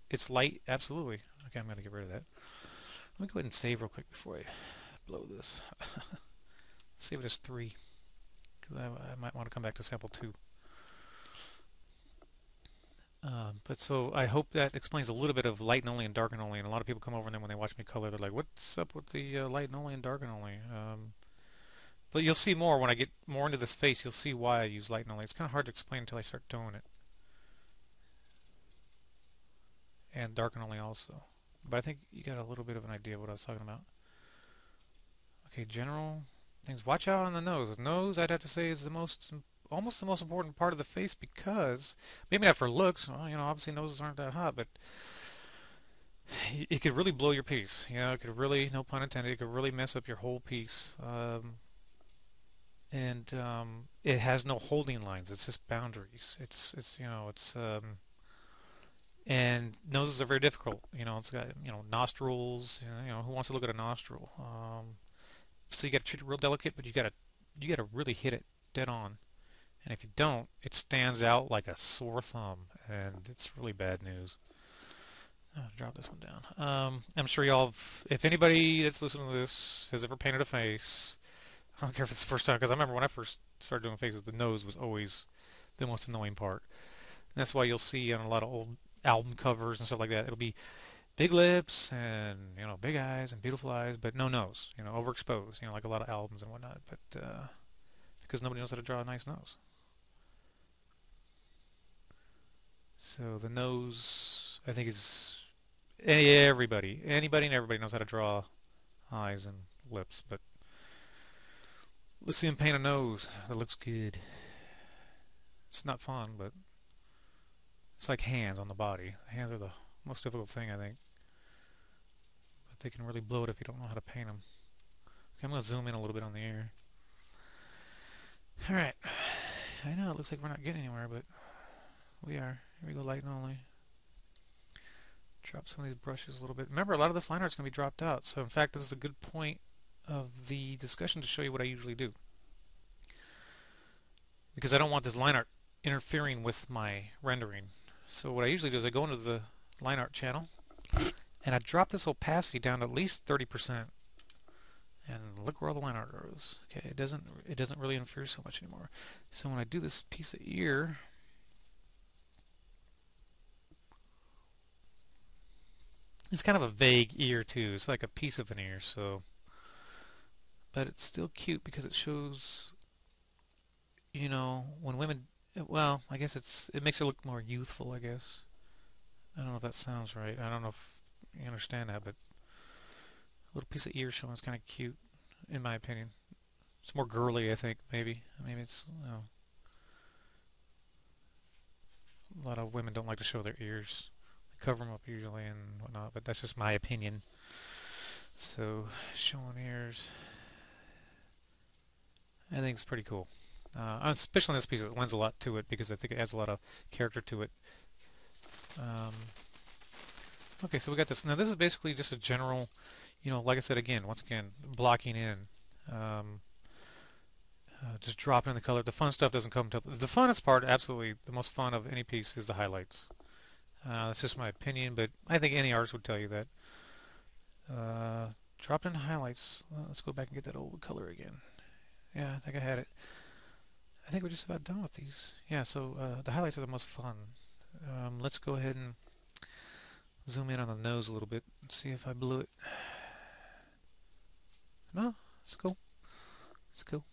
it's light, absolutely. Okay, I'm going to get rid of that. Let me go ahead and save real quick before I blow this. Save it as 3, because I might want to come back to sample 2. But so I hope that explains a little bit of light and only and dark and only. And a lot of people come over and then when they watch me color, they're like, "What's up with the light and only and dark and only?" But you'll see more when I get more into this face. You'll see why I use light and only. It's kind of hard to explain until I start doing it. And dark and only also. But I think you got a little bit of an idea of what I was talking about. Okay, general things. Watch out on the nose. The nose, I'd have to say, is almost the most important part of the face because maybe not for looks. Well, obviously noses aren't that hot, but it could really blow your piece. It could really, no pun intended, it could really mess up your whole piece. And it has no holding lines. It's just boundaries. And noses are very difficult. It's got nostrils. Who wants to look at a nostril? So you got to treat it real delicate, but you got to really hit it dead on. And if you don't, it stands out like a sore thumb, and it's really bad news. Drop this one down. I'm sure if anybody that's listening to this has ever painted a face, I don't care if it's the first time, because I remember when I first started doing faces, the nose was always the most annoying part. And that's why you'll see on a lot of old album covers and stuff like that, it'll be big lips and big eyes and beautiful eyes, but no nose, overexposed, like a lot of albums and whatnot. But because nobody knows how to draw a nice nose. So the nose, I think, is anybody and everybody knows how to draw eyes and lips, but let's see him paint a nose that looks good. It's not fun, but it's like hands on the body. Hands are the most difficult thing, I think. But they can really blow it if you don't know how to paint them. Okay, I'm going to zoom in a little bit on the ear. Alright. I know it looks like we're not getting anywhere, but we are. Here we go, light and only. Drop some of these brushes a little bit. Remember, a lot of this line art's going to be dropped out. So, in fact, this is a good point of the discussion to show you what I usually do. Because I don't want this line art interfering with my rendering. So what I usually do is I go into the line art channel and I drop this opacity down to at least 30%. And look where all the line art goes. Okay, it doesn't really interfere so much anymore. So when I do this piece of ear, it's kind of a vague ear too. It's like a piece of an ear, so but it's still cute because it shows when women, well, I guess it makes her look more youthful, I guess. I don't know if that sounds right. I don't know if you understand that, but a little piece of ear showing is kind of cute, in my opinion. It's more girly, I think, maybe. Maybe it's, a lot of women don't like to show their ears. They cover them up usually and whatnot, but that's just my opinion. So, showing ears, I think it's pretty cool. Especially in this piece, it lends a lot to it because I think it adds a lot of character to it. Um, okay, so we got this. Now, this is basically just a general, like I said again, once again, blocking in. Um, just dropping in the color. The fun stuff doesn't come until the funnest part. Absolutely, the most fun of any piece is the highlights. That's just my opinion, but I think any artist would tell you that. Uh, dropped in highlights. Let's go back and get that old color again. Yeah, I think I had it. I think we're just about done with these. Yeah, so the highlights are the most fun. Let's go ahead and zoom in on the nose a little bit and see if I blew it. No, it's cool. It's cool.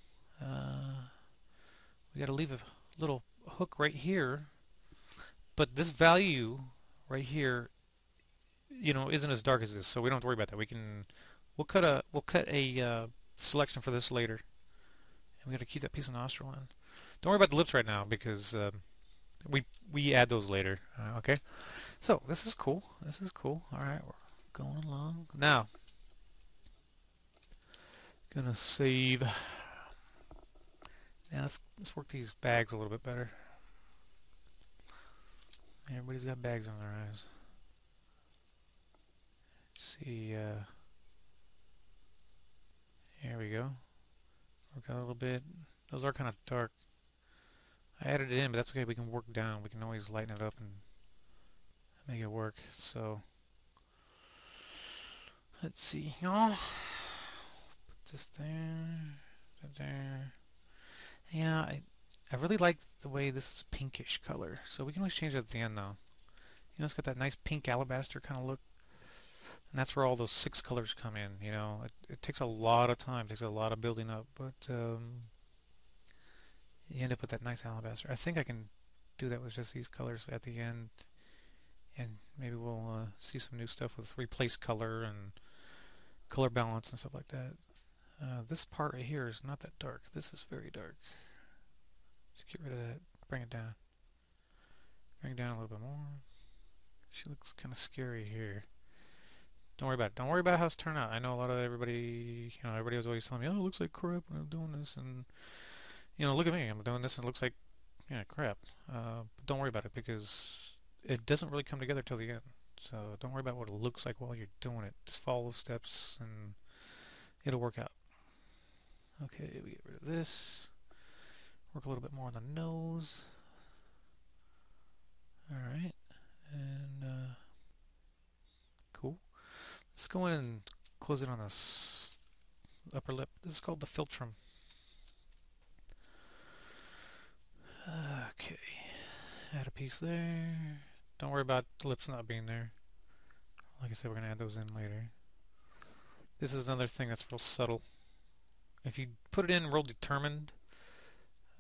Uh, we got to leave a little hook right here, but this value right here, isn't as dark as this, so we don't have to worry about that. We'll cut a selection for this later, and we got to keep that piece of nostril in. Don't worry about the lips right now because we add those later. Okay. So this is cool. This is cool. All right, we're going along now. Gonna save. Now let's work these bags a little bit better. Everybody's got bags on their eyes. Let's see. Here we go. Work out a little bit. Those are kind of dark. I added it in, but that's okay. We can work down. We can always lighten it up and make it work. So let's see. Oh, put this there. That there. Yeah, I really like the way this is pinkish color. So we can always change it at the end though. It's got that nice pink alabaster kind of look. And that's where all those six colors come in. It takes a lot of time, takes a lot of building up, but you end up with that nice alabaster. I think I can do that with just these colors at the end, and maybe we'll see some new stuff with replace color and color balance and stuff like that. This part right here is not that dark. This is very dark. Let's get rid of that. Bring it down. Bring it down a little bit more. She looks kind of scary here. Don't worry about it. Don't worry about how it's turned out. I know a lot of everybody was always telling me, "Oh, it looks like crap when I'm doing this," and look at me, I'm doing this and it looks like, yeah, crap. But don't worry about it because it doesn't really come together till the end. So don't worry about what it looks like while you're doing it. Just follow the steps and it'll work out. Okay, we get rid of this. Work a little bit more on the nose. All right, and cool. Let's go in and close it on the upper lip. This is called the philtrum. Okay, add a piece there. Don't worry about the lips not being there. Like I said, we're going to add those in later. This is another thing that's real subtle. If you put it in real determined,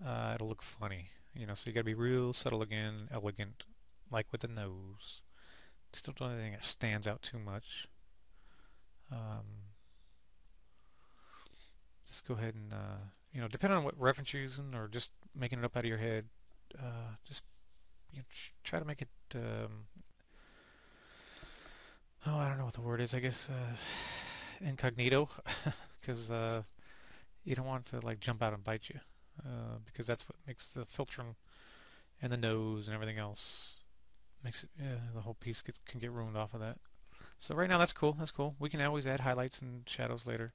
it'll look funny. So you got to be real subtle again, elegant, like with the nose. Just don't do anything that stands out too much. Just go ahead and, depending on what reference you're using or just making it up out of your head, just try to make it, I don't know what the word is, I guess, incognito, because you don't want it to like jump out and bite you, because that's what makes the philtrum and the nose and everything else makes it, yeah, the whole piece can get ruined off of that. So right now that's cool. That's cool. We can always add highlights and shadows later.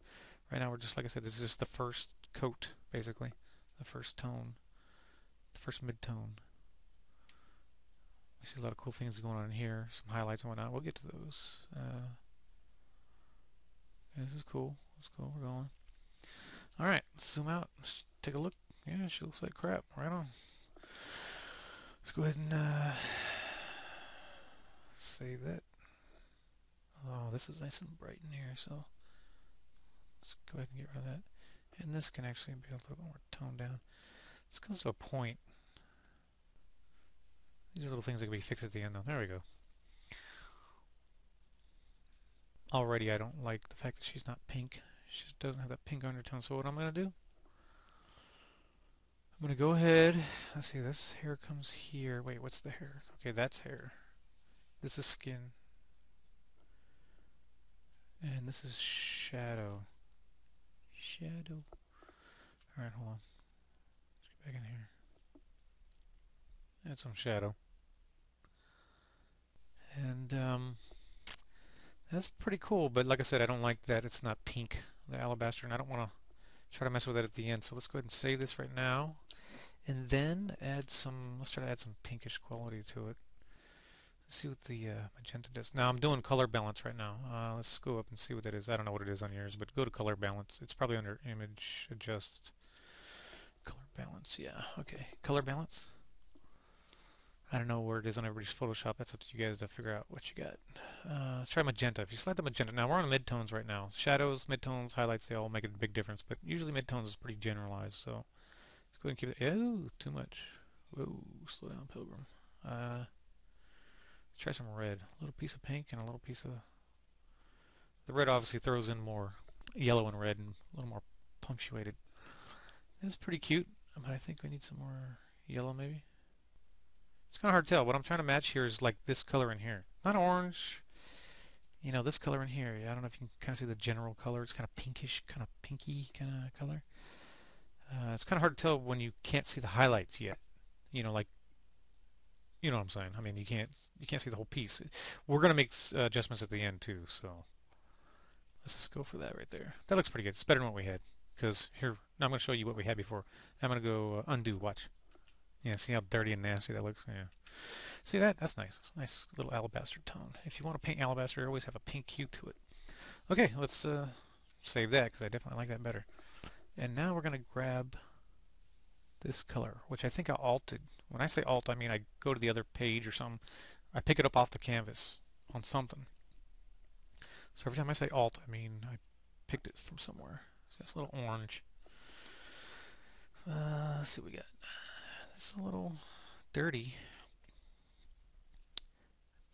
Right now we're just, like I said, this is just the first coat, basically, the first tone, the first mid-tone. We see a lot of cool things going on in here, some highlights and whatnot. We'll get to those. Yeah, this is cool. That's cool. We're going. All right, let's zoom out. Let's take a look. Yeah, she looks like crap. Right on. Let's go ahead and save that. Oh, this is nice and bright in here, so let's go ahead and get rid of that. And this can actually be a little bit more toned down. This comes to a point. These are little things that can be fixed at the end, though. There we go. already I don't like the fact that she's not pink. She just doesn't have that pink undertone. So what I'm going to do, I'm going to go ahead. Let's see, this hair comes here. Wait, what's the hair? Okay, that's hair. This is skin. And this is shadow. Shadow. Alright, hold on. Let's get back in here. Add some shadow. And that's pretty cool, but like I said, I don't like that it's not pink, the alabaster, and I don't want to try to mess with that at the end. So let's go ahead and save this right now. And then add some, let's try to add some pinkish quality to it. Let's see what the magenta does. Now I'm doing color balance right now. Let's go up and see what that is. I don't know what it is on yours, but go to color balance. It's probably under image adjust. Color balance, yeah, okay. Color balance. I don't know where it is on everybody's Photoshop. That's up to you guys to figure out what you got. Let's try magenta. If you select the magenta, now we're on midtones right now. Shadows, midtones, highlights, they all make a big difference, but usually midtones is pretty generalized, so let's go ahead and keep it. Oh, too much. Whoa, slow down, Pilgrim. Let's try some red. A little piece of pink and a little piece of... The red obviously throws in more yellow and red and a little more punctuated. That's pretty cute, but I think we need some more yellow maybe. It's kind of hard to tell. What I'm trying to match here is like this color in here. Not orange. You know, this color in here. I don't know if you can kind of see the general color. It's kind of pinkish, kind of pinky kind of color. It's kind of hard to tell when you can't see the highlights yet. You know, like, you know what I'm saying. I mean, you can't see the whole piece. We're gonna make adjustments at the end too. So let's just go for that right there. That looks pretty good. It's better than what we had. Because here, now I'm gonna show you what we had before. I'm gonna go undo. Watch. Yeah, see how dirty and nasty that looks? Yeah. See that? That's nice. It's a nice little alabaster tone. If you want to paint alabaster, always have a pink hue to it. Okay, let's save that because I definitely like that better. And now we're going to grab this color, which I think I alted. When I say alt, I mean I go to the other page or something. I pick it up off the canvas on something. So every time I say alt, I mean I picked it from somewhere. So it's a little orange. Let's see what we got. It's a little dirty.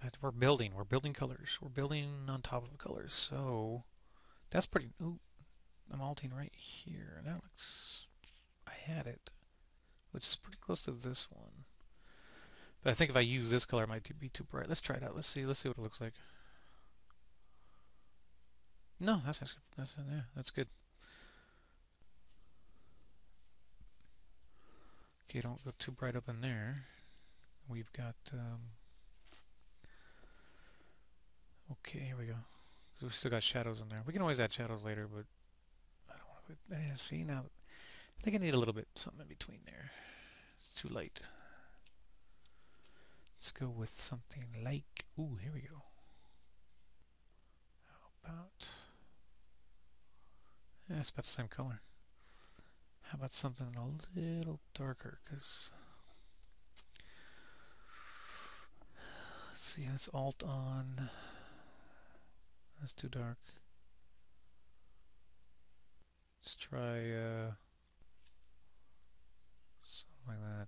But we're building. We're building colors. We're building on top of colors. So that's pretty... Ooh, I'm alting right here. That looks... I had it. Which is pretty close to this one. But I think if I use this color, it might be too bright. Let's try it out. Let's see. Let's see what it looks like. No, that's actually... yeah, that's good. Okay, don't go too bright up in there. We've got... okay, here we go. So we've still got shadows in there. We can always add shadows later, but I don't want to put... see, now I think I need a little bit something in between there. It's too light. Let's go with something like... Ooh, here we go. How about... Yeah, it's about the same color. How about something a little darker? Because... Let's see, let's alt on... That's too dark. Let's try something like that.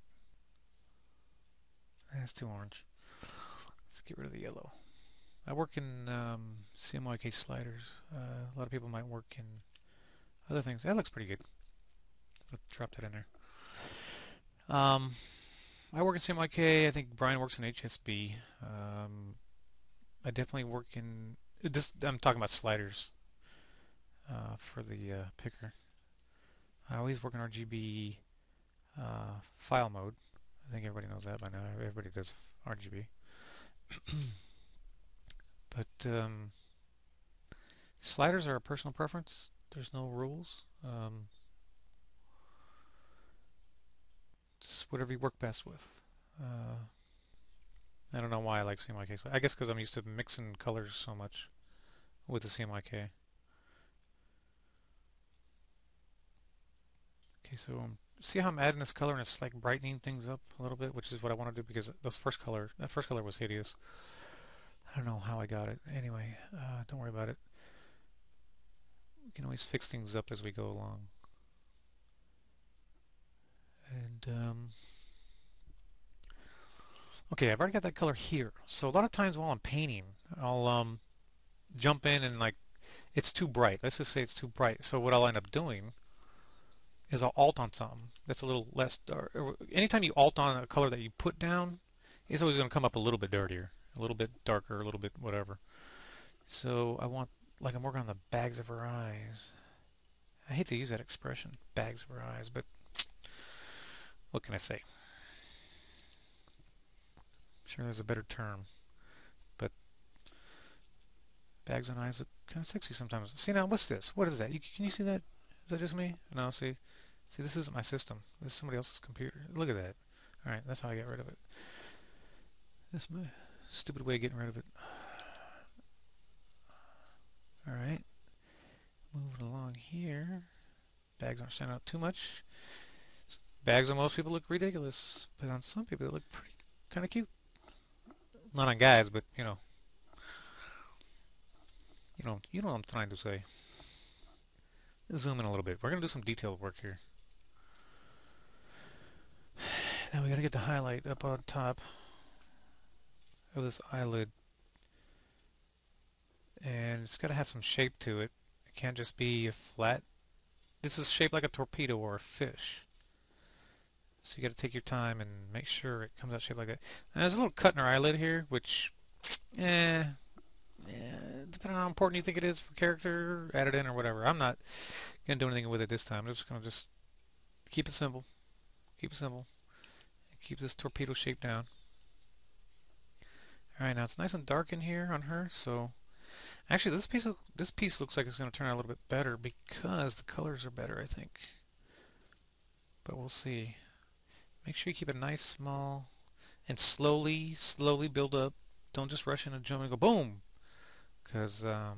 That's too orange. Let's get rid of the yellow. I work in CMYK sliders. A lot of people might work in other things. That looks pretty good. I'll drop that in there. I work in CMYK. I think Brian works in HSB. I definitely work in... I'm talking about sliders for the picker. I always work in RGB file mode. I think everybody knows that by now. Everybody does RGB. But sliders are a personal preference. There's no rules. It's whatever you work best with. I don't know why I like CMYK. I guess because I'm used to mixing colors so much with the CMYK. Okay, so see how I'm adding this color and it's like brightening things up a little bit, which is what I want to do because that first color was hideous. I don't know how I got it. Anyway, don't worry about it. We can always fix things up as we go along. And okay, I've already got that color here. So a lot of times while I'm painting, I'll jump in and like it's too bright. Let's just say it's too bright. So what I'll end up doing is I'll alt on something that's a little less dark. Anytime you alt on a color that you put down, it's always going to come up a little bit dirtier, a little bit darker, a little bit whatever. So I want, like I'm working on the bags of her eyes. I hate to use that expression, bags of her eyes, but what can I say? I'm sure there's a better term, but bags and eyes look kind of sexy sometimes. See now, what's this? What is that? Can you see that? Is that just me? No, see, this isn't my system. This is somebody else's computer. Look at that. All right, that's how I get rid of it. This is my stupid way of getting rid of it. All right, moving along here. Bags aren't standing out too much. Bags on most people look ridiculous, but on some people they look pretty kind of cute. Not on guys, but you know what I'm trying to say. Let's zoom in a little bit. We're gonna do some detailed work here. Now we gotta get the highlight up on top of this eyelid, and it's gotta have some shape to it. It can't just be a flat. This is shaped like a torpedo or a fish. So you got to take your time and make sure it comes out shaped like that. And there's a little cut in her eyelid here, which, eh, depending on how important you think it is for character, add it in or whatever. I'm not gonna do anything with it this time. I'm just gonna keep it simple, keep it simple, keep this torpedo shape down. All right, now it's nice and dark in here on her. So actually, this piece looks like it's gonna turn out a little bit better because the colors are better, I think. But we'll see. Make sure you keep it nice, small, and slowly build up. Don't just rush in and jump and go boom, because you'll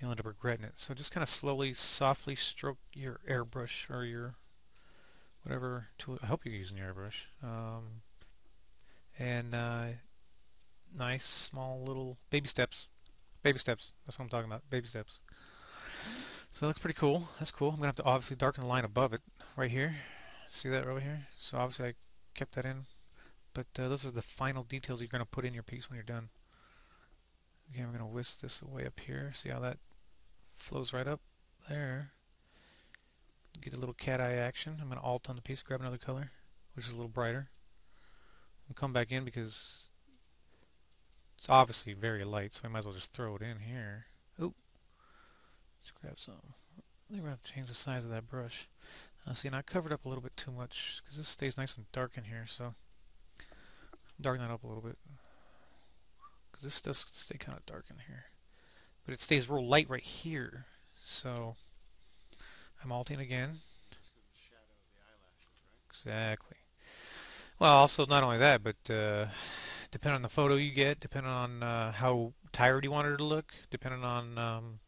end up regretting it. So just kind of slowly, softly stroke your airbrush or your whatever tool. I hope you're using your airbrush. And nice, small, little baby steps. Baby steps. That's what I'm talking about. Baby steps. So it looks pretty cool. That's cool. I'm gonna have to obviously darken the line above it, right here. See that right here? So obviously I kept that in. But those are the final details you're going to put in your piece when you're done. Again, we're going to whisk this away up here. See how that flows right up there? Get a little cat eye action. I'm going to alt on the piece, grab another color, which is a little brighter. And come back in because it's obviously very light, so I might as well just throw it in here. Oop. Let's grab some. I think we're going to have to change the size of that brush. See, and I covered up a little bit too much because this stays nice and dark in here, so darken that up a little bit because this does stay kind of dark in here, but it stays real light right here. So I'm alting again. That's because the shadow of the eyelashes, right? Exactly. Well, also not only that, but depending on the photo you get, depending on how tired you want her to look, depending on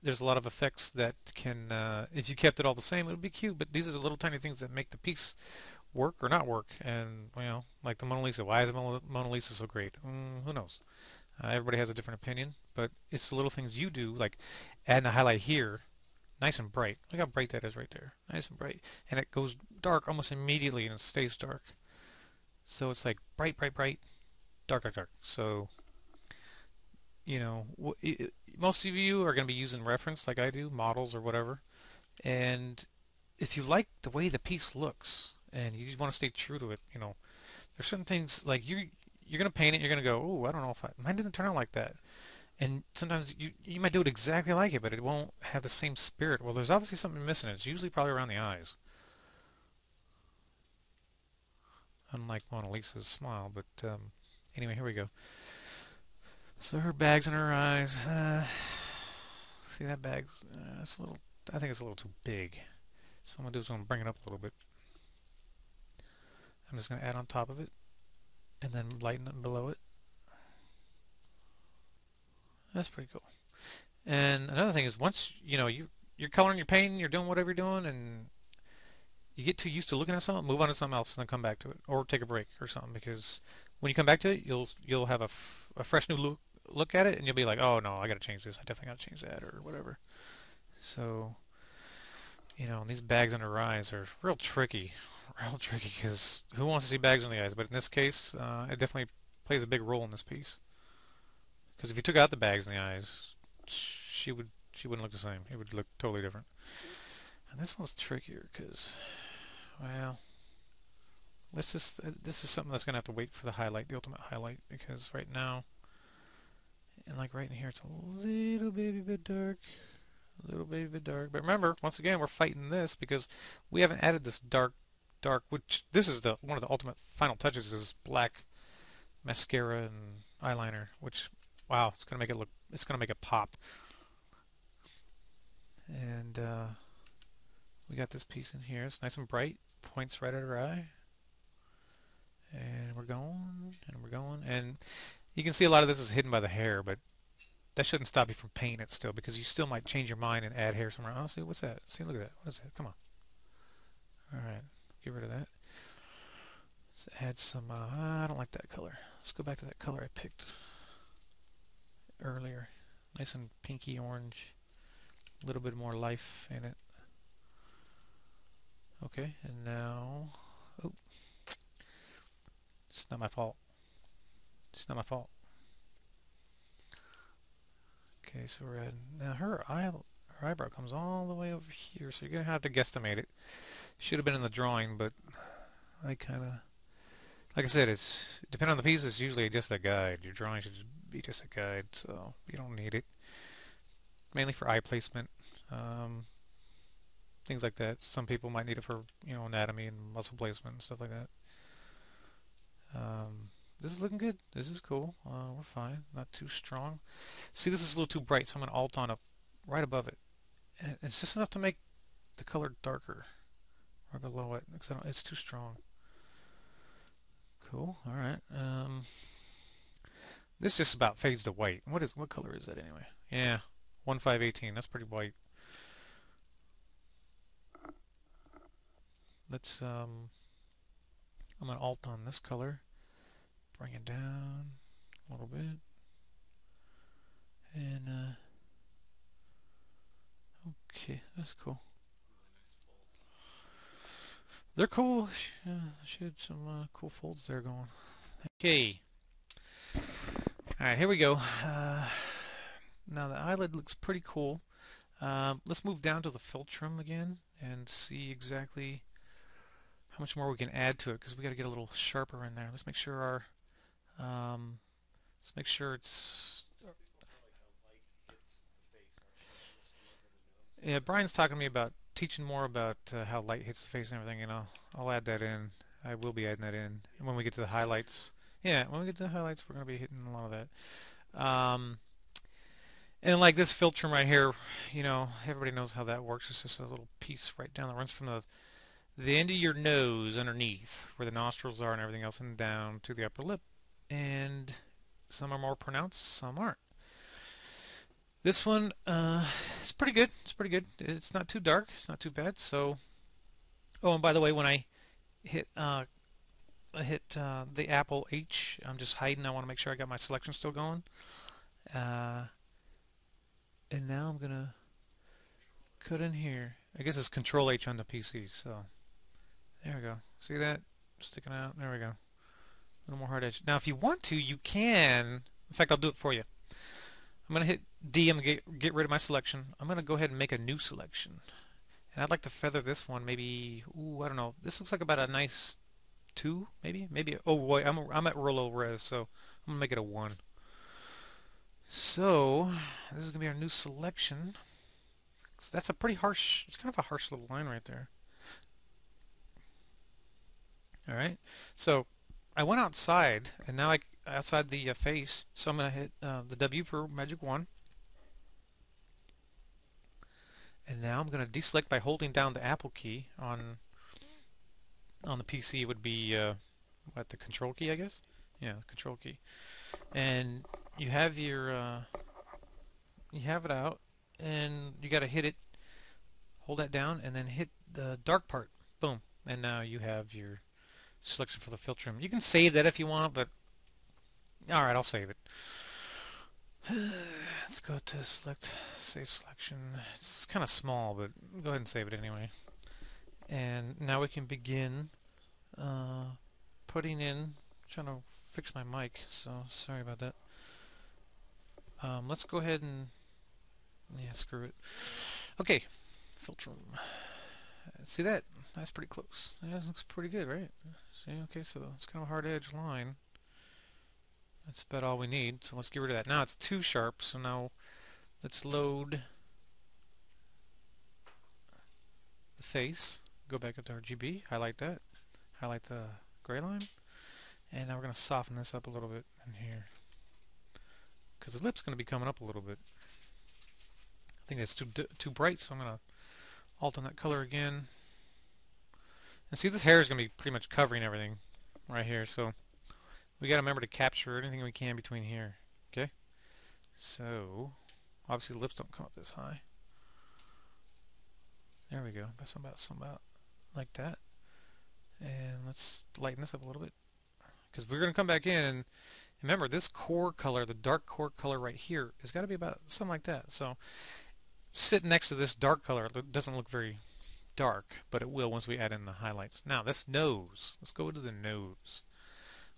there's a lot of effects that can, if you kept it all the same, it would be cute. But these are the little tiny things that make the piece work or not work. And like the Mona Lisa. Why is the Mona Lisa so great? Who knows? Everybody has a different opinion, but it's the little things you do, like adding a highlight here, nice and bright. Look how bright that is right there, nice and bright, and it goes dark almost immediately, and it stays dark. So it's like bright, bright, bright, dark, dark, dark. So most of you are going to be using reference like I do, models or whatever. And if you like the way the piece looks and you just want to stay true to it, there's certain things like you're going to paint it, you're going to go, oh, I don't know if mine didn't turn out like that. And sometimes you might do it exactly like it, but it won't have the same spirit. Well, there's obviously something missing. It's usually probably around the eyes. Unlike Mona Lisa's smile, but anyway, here we go. So her bags in her eyes. See that bag's it's a little. I think it's a little too big. So I'm gonna do is I'm gonna bring it up a little bit. I'm just gonna add on top of it, and then lighten it below it. That's pretty cool. And another thing is once you're coloring, you're painting, you're doing whatever you're doing, and you get too used to looking at something, move on to something else, and then come back to it, or take a break or something. Because when you come back to it, you'll have a fresh new look at it, and you'll be like, oh no, I got to change this. I definitely got to change that, or whatever. So these bags under eyes are real tricky, because who wants to see bags on the eyes? But in this case, it definitely plays a big role in this piece. Because if you took out the bags in the eyes, she wouldn't look the same. It would look totally different. And this one's trickier because, well, this is something that's gonna have to wait for the highlight, the ultimate highlight, because right now, and like right in here, it's a little baby bit dark, a little baby bit dark. But remember, once again, we're fighting this because we haven't added this dark, which this is the one of the ultimate final touches is black mascara and eyeliner, which, wow, it's gonna make it look, it's gonna make it pop. And we got this piece in here. It's nice and bright, points right at her eye. And we're going, and we're going, and you can see a lot of this is hidden by the hair, but that shouldn't stop you from painting it still, because you still might change your mind and add hair somewhere else. See, what's that? See, look at that. What is that? Come on. All right, get rid of that. Let's add some. I don't like that color. Let's go back to that color I picked earlier. Nice and pinky orange. A little bit more life in it. Okay, and now, oh, it's not my fault. It's not my fault. Okay, so we're at now her eyebrow comes all the way over here, so you're gonna have to guesstimate it. Should have been in the drawing, but I kind of, like I said, it's depending on the piece. It's usually just a guide. Your drawing should just be just a guide, so you don't need it. Mainly for eye placement, um, things like that. Some people might need it for anatomy and muscle placement and stuff like that. This is looking good. This is cool. We're fine. Not too strong. See, this is a little too bright, so I'm gonna alt on up right above it. And it's just enough to make the color darker right below it because it's too strong. Cool. All right. This just about fades to white. What color is that anyway? Yeah, 1518. That's pretty white. Let's I'm gonna alt on this color, bring it down a little bit, and okay, that's cool. They're cool. She had some cool folds there going. Okay. Alright, here we go. Now the eyelid looks pretty cool. Let's move down to the philtrum again and see exactly how much more we can add to it because we got to get a little sharper in there. Let's make sure let's make sure it's. Yeah, Brian's talking to me about teaching more about how light hits the face and everything, and I'll add that in. I will be adding that in when we get to the highlights. Yeah, when we get to the highlights, we're going to be hitting a lot of that. And like this philtrum right here, everybody knows how that works. It's just a little piece right down that runs from the end of your nose underneath, where the nostrils are and everything else, and down to the upper lip. And some are more pronounced, some aren't. This one is pretty good. It's pretty good. It's not too dark. It's not too bad. So, oh, and by the way, when hit I hit the Apple H, I'm just hiding. I want to make sure I got my selection still going. Uh, and now I'm gonna cut in here. I guess it's Control H on the PC. So there we go. See that sticking out? There we go. A little more hard edge. Now, if you want to, you can. In fact, I'll do it for you. I'm going to hit D. I'm going to get rid of my selection. I'm going to go ahead and make a new selection. And I'd like to feather this one maybe, ooh, I don't know. This looks like about a nice 2, maybe? Maybe, oh boy, I'm at real low res, so I'm going to make it a 1. So, this is going to be our new selection. So that's a pretty harsh, it's kind of a harsh little line right there. Alright, so I went outside, and now outside the face, so I'm going to hit the W for Magic Wand. And now I'm going to deselect by holding down the Apple key on the PC. Would be what, the Control key, I guess? Yeah, the Control key. And you have you have it out, and you got to hit it, hold that down, and then hit the dark part. Boom. And now you have your selection for the philtrum. You can save that if you want, but alright, I'll save it. Let's go to select, save selection. It's kind of small, but go ahead and save it anyway. And now we can begin putting in, trying to fix my mic, so sorry about that. Let's go ahead and yeah, screw it. Okay, filter 'em. See that? That's pretty close. Yeah, that looks pretty good, right? See, okay, so it's kind of a hard edge line. That's about all we need. So let's get rid of that. Now it's too sharp. So now let's load the face. Go back up to RGB. Highlight that. Highlight the gray line. And now we're going to soften this up a little bit in here. Because the lip's going to be coming up a little bit. I think that's too bright, so I'm going to alter that color again. And see, this hair is going to be pretty much covering everything right here. So we got to remember to capture anything we can between here. Okay? So obviously the lips don't come up this high. There we go. About like that. And let's lighten this up a little bit. Because we're going to come back in and remember this core color, the dark core color right here, has got to be about something like that. So sit next to this dark color. It doesn't look very dark, but it will once we add in the highlights. Now this nose. Let's go to the nose.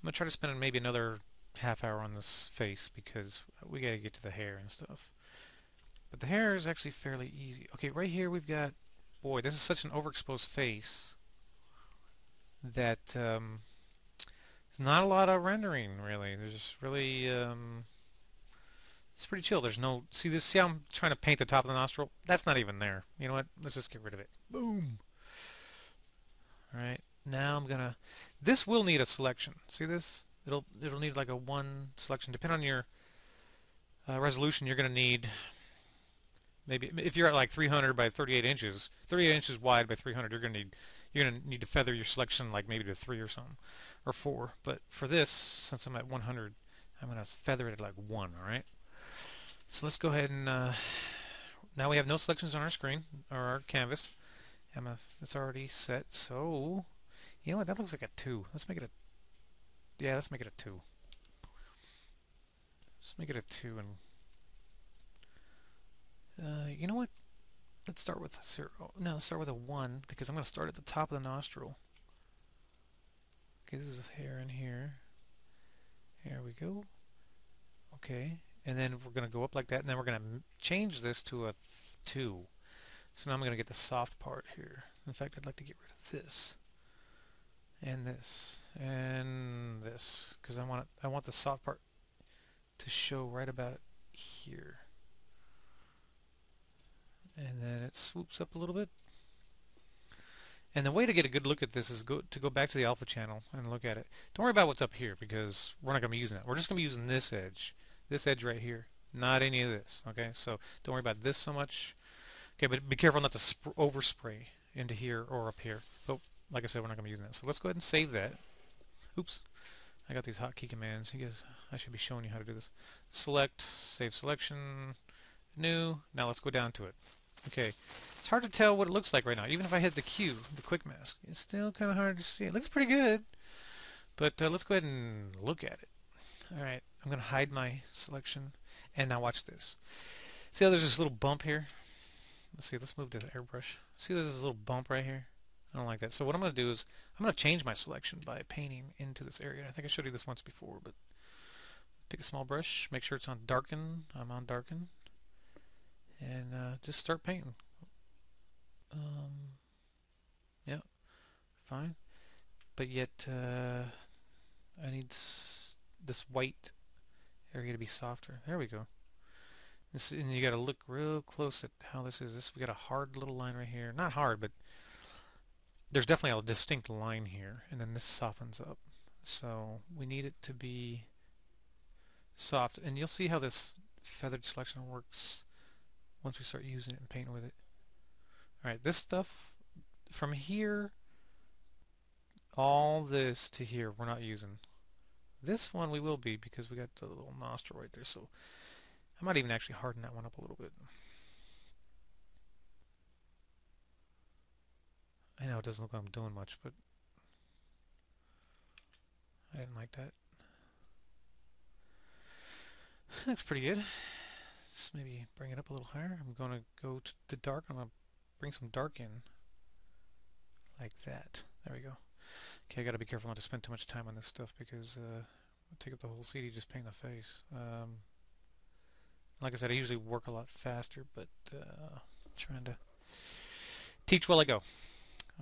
I'm going to try to spend maybe another half hour on this face because we got to get to the hair and stuff. But the hair is actually fairly easy. Okay, right here we've got, boy, this is such an overexposed face that there's not a lot of rendering really. There's just really it's pretty chill. There's no see this. See how I'm trying to paint the top of the nostril? That's not even there. You know what? Let's just get rid of it. Boom. All right. Now I'm gonna. This will need a selection. See this? It'll need like a one selection. Depending on your resolution, you're gonna need maybe if you're at like 300 by 38 inches, 38 inches wide by 300, you're gonna need to feather your selection like maybe to 3 or something, or 4. But for this, since I'm at 100, I'm gonna feather it at like 1. All right. So let's go ahead and now we have no selections on our screen or our canvas. It's already set. So you know what? That looks like a 2. Let's make it a yeah. Let's make it a 2. Let's make it a 2 and you know what? Let's start with a 0. No, let's start with a 1 because I'm going to start at the top of the nostril. Okay, this is hair in here. Here we go. Okay, and then we're going to go up like that, and then we're going to change this to a 2. So now I'm going to get the soft part here. In fact, I'd like to get rid of this and this because I want the soft part to show right about here. And then it swoops up a little bit. And the way to get a good look at this is to go back to the alpha channel and look at it. Don't worry about what's up here because we're not going to be using that. We're just going to be using this edge right here, not any of this. Okay, so don't worry about this so much. Okay, but be careful not to overspray into here or up here. But like I said, we're not going to be using that. So let's go ahead and save that. Oops, I got these hotkey commands. You guys, I should be showing you how to do this. Select, save selection, new. Now let's go down to it. Okay, it's hard to tell what it looks like right now. Even if I hit the Q, the quick mask, it's still kind of hard to see. It looks pretty good, but let's go ahead and look at it. All right, I'm going to hide my selection, and now watch this. See how there's this little bump here? Let's see, let's move to the airbrush. See there's this little bump right here? I don't like that. So what I'm going to do is I'm going to change my selection by painting into this area. I think I showed you this once before, but pick a small brush, make sure it's on darken. I'm on darken. And just start painting. Yeah, fine. But yet I need this white area to be softer. There we go. And you got to look real close at how this is. We got a hard little line right here. Not hard, but there's definitely a distinct line here. And then this softens up. So we need it to be soft. And you'll see how this feathered selection works once we start using it and painting with it. Alright, this stuff from here, all this to here, we're not using. This one we will be because we got the little nostril right there. So I might even actually harden that one up a little bit. I know it doesn't look like I'm doing much, but I didn't like that. Looks pretty good. Let's maybe bring it up a little higher. I'm going to go to the dark. I'm going to bring some dark in. Like that. There we go. Okay, I got to be careful not to spend too much time on this stuff because I'll take up the whole CD just painting the face. Like I said, I usually work a lot faster, but trying to teach while I go.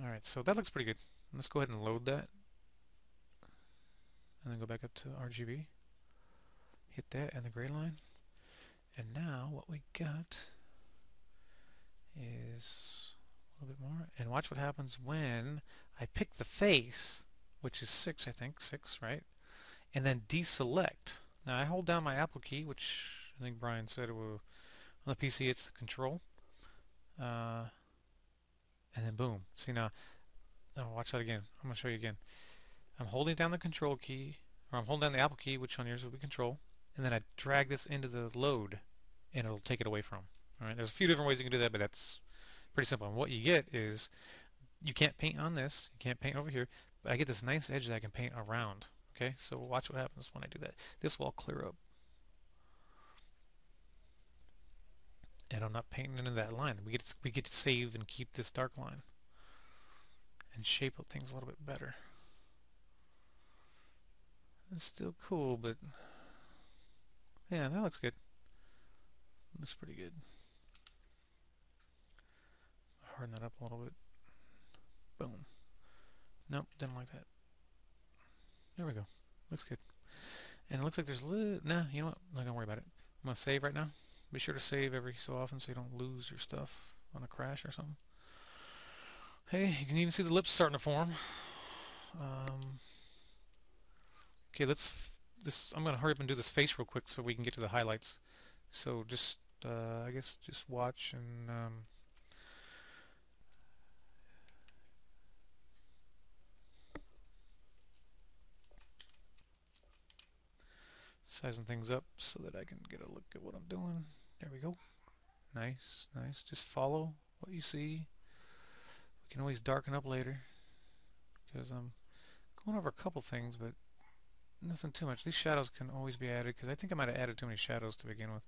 All right, so that looks pretty good. Let's go ahead and load that, and then go back up to RGB. Hit that and the gray line. And now what we got is a little bit more. And watch what happens when I pick the face, which is 6, I think. 6, right? And then deselect. Now I hold down my Apple key, which I think Brian said it will, on the PC it's the control. Uh, and then boom. See now, watch that again. I'm going to show you again. I'm holding down the control key, or I'm holding down the Apple key, which on yours will be control, and then I drag this into the load, and it'll take it away from. All right, there's a few different ways you can do that, but that's pretty simple. And what you get is you can't paint on this, you can't paint over here, but I get this nice edge that I can paint around. Okay, so watch what happens when I do that. This will all clear up, and I'm not painting into that line. We get to save and keep this dark line and shape up things a little bit better. It's still cool, but yeah, that looks good. Looks pretty good. Harden that up a little bit. Boom. Nope, didn't like that. There we go. Looks good. And it looks like there's a little... Nah, you know what? I'm not going to worry about it. I'm going to save right now. Be sure to save every so often so you don't lose your stuff on a crash or something. Hey, you can even see the lips starting to form. Okay, I'm going to hurry up and do this face real quick so we can get to the highlights. So just, I guess, just watch and... sizing things up so that I can get a look at what I'm doing. There we go. Nice, nice. Just follow what you see. We can always darken up later because I'm going over a couple things, but nothing too much. These shadows can always be added because I think I might have added too many shadows to begin with.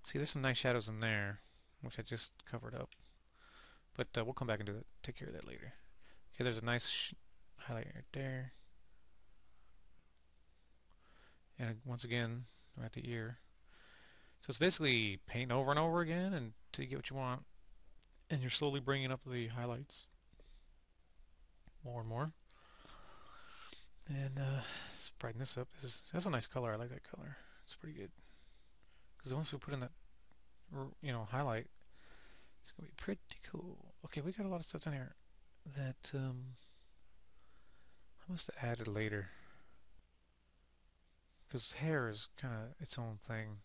See, there's some nice shadows in there, which I just covered up. But we'll come back and do that. Take care of that later. Okay, there's a nice highlight right there. And once again, I'm at the ear. So it's basically painting over and over again until you get what you want. And you're slowly bringing up the highlights more and more. And let's brighten this up. That's a nice color. I like that color. It's pretty good. Because once we put in that, highlight, it's going to be pretty cool. Okay, we got a lot of stuff down here that I must have added later. Because hair is kind of its own thing.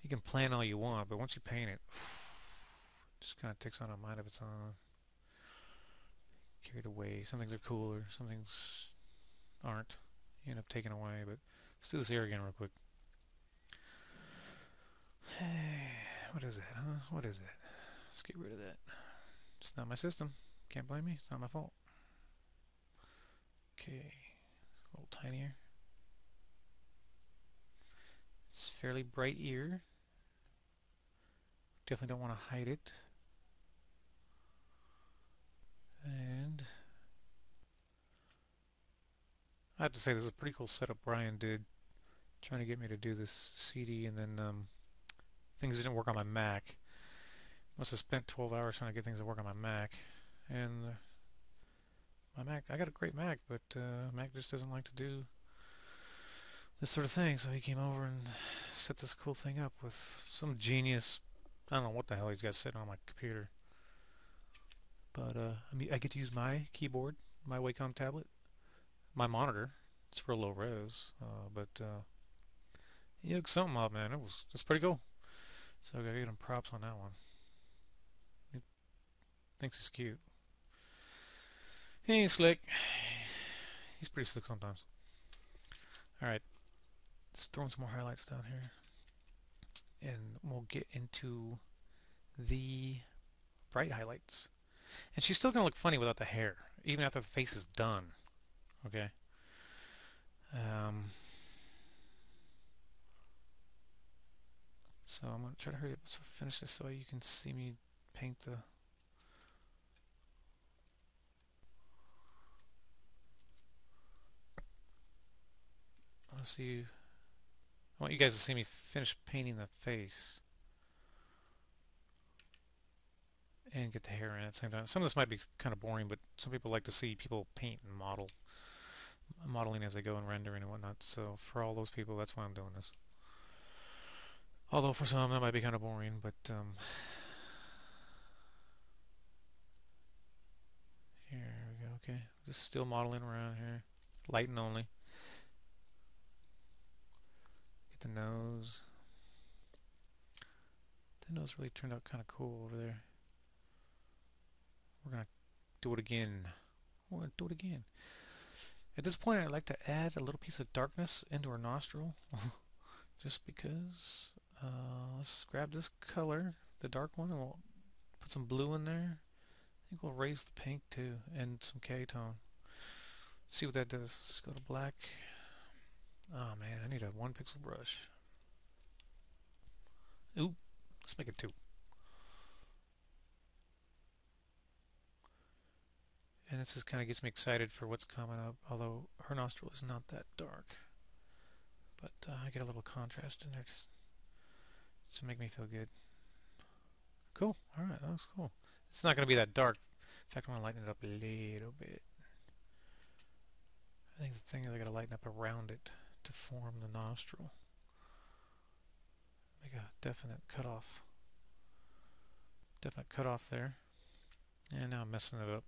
You can plan all you want, but once you paint it, it just kind of takes on a mind of its own. Carried away. Some things are cooler, some things aren't. You end up taking away, but let's do this hair again real quick. What is it, huh? What is it? Let's get rid of that. It's not my system. Can't blame me. It's not my fault. Okay. It's a little tinier. It's fairly bright ear. Definitely don't want to hide it. And I have to say this is a pretty cool setup Brian did, trying to get me to do this CD, and then things didn't work on my Mac. Must have spent 12 hours trying to get things to work on my Mac. And my Mac, I got a great Mac, but Mac just doesn't like to do this sort of thing. So he came over and set this cool thing up with some genius. I don't know what the hell he's got sitting on my computer. But I get to use my keyboard, my Wacom tablet, my monitor. It's real low res, but he hooked something up, man. It's pretty cool. So I gotta get him props on that one. He thinks he's cute. He ain't slick. He's pretty slick sometimes. Alright, let's throw in some more highlights down here. And we'll get into the bright highlights. And she's still gonna look funny without the hair, even after the face is done. Okay. So I'm gonna try to hurry up to finish this so you can see me paint the... Let's see. I want you guys to see me finish painting the face and get the hair in at the same time. Some of this might be kind of boring, but some people like to see people paint and modeling as they go and rendering and whatnot. So for all those people, that's why I'm doing this. Although for some that might be kind of boring, but here we go. Okay, just still modeling around here, lighting only. Get the nose. The nose really turned out kind of cool over there. We're gonna do it again. We're gonna do it again. At this point, I'd like to add a little piece of darkness into her nostril, just because. Let's grab this color, the dark one, and we'll put some blue in there. I think we'll raise the pink too, and some K-tone. See what that does. Let's go to black. Oh man, I need a 1 pixel brush. Ooh, let's make it 2. And this just kind of gets me excited for what's coming up, although her nostril is not that dark. But I get a little contrast in there just to make me feel good. Cool. Alright, that looks cool. It's not going to be that dark. In fact, I want to lighten it up a little bit. I think the thing is I got to lighten up around it to form the nostril. Make a definite cutoff. Definite cutoff there. And now I'm messing it up.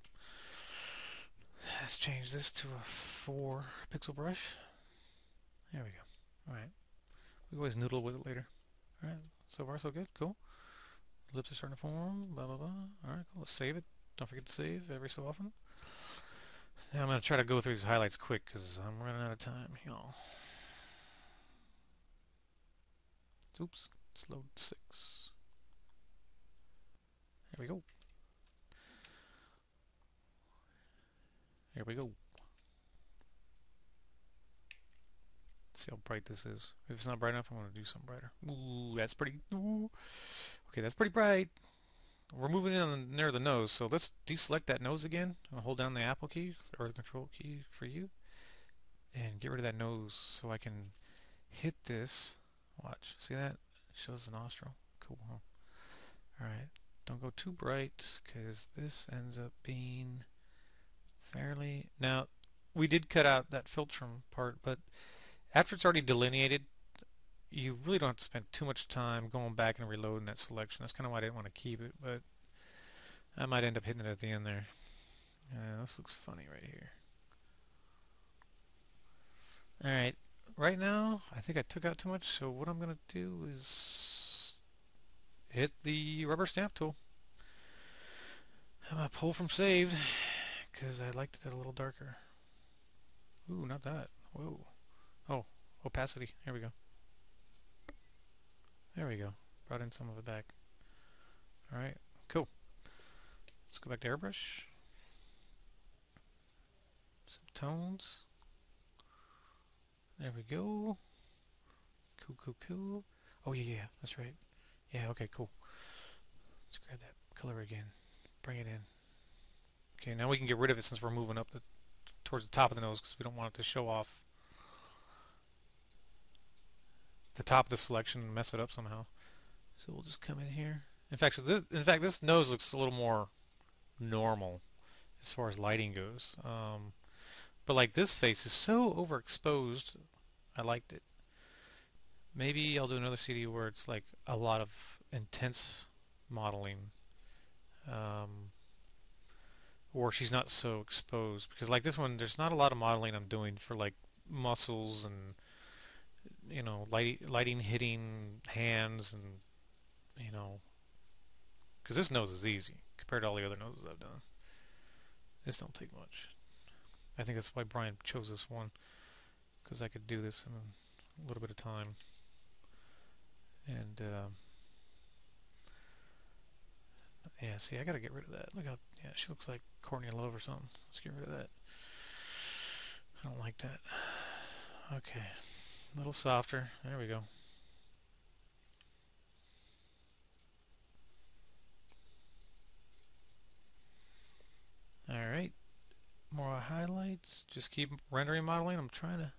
Let's change this to a 4 pixel brush. There we go. Alright. We always noodle with it later. Alright. So far so good. Cool. Lips are starting to form. Blah, blah, blah. Alright, cool. Let's save it. Don't forget to save every so often. Now I'm going to try to go through these highlights quick because I'm running out of time. Y'all. Oops. It's load 6. There we go. Here we go. Let's see how bright this is. If it's not bright enough, I'm going to do something brighter. Ooh, that's pretty. Ooh. Okay, that's pretty bright. We're moving in near the nose, so let's deselect that nose again. I'll hold down the Apple key or the Control key for you, and get rid of that nose so I can hit this. Watch, see that? Shows the nostril. Cool, huh? All right, don't go too bright because this ends up being fairly. Now, we did cut out that filtrum part, but after it's already delineated, you really don't have to spend too much time going back and reloading that selection. That's kind of why I didn't want to keep it, but I might end up hitting it at the end there. This looks funny right here. Alright, right now I think I took out too much, so what I'm going to do is hit the rubber stamp tool. I'm going to pull from saved because I liked it a little darker. Ooh, not that. Whoa. Oh, opacity. Here we go. There we go. Brought in some of it back. Alright, cool. Let's go back to airbrush. Some tones. There we go. Cool, cool, cool. Oh, yeah, that's right. Yeah, okay, cool. Let's grab that color again. Bring it in. Okay, now we can get rid of it since we're moving up towards the top of the nose because we don't want it to show off the top of the selection and mess it up somehow. So we'll just come in here. In fact, this nose looks a little more normal as far as lighting goes. But like this face is so overexposed, I liked it. Maybe I'll do another CD where it's like a lot of intense modeling, um, or she's not so exposed. Because like this one, there's not a lot of modeling I'm doing for like muscles and lighting hitting hands and because this nose is easy compared to all the other noses I've done. This don't take much. I think that's why Brian chose this one because I could do this in a little bit of time. And yeah, see, I gotta get rid of that. Look how, yeah, she looks like Courtney Love or something. Let's get rid of that. I don't like that. Okay, a little softer. There we go. Alright, more highlights. Just keep rendering modeling. I'm trying to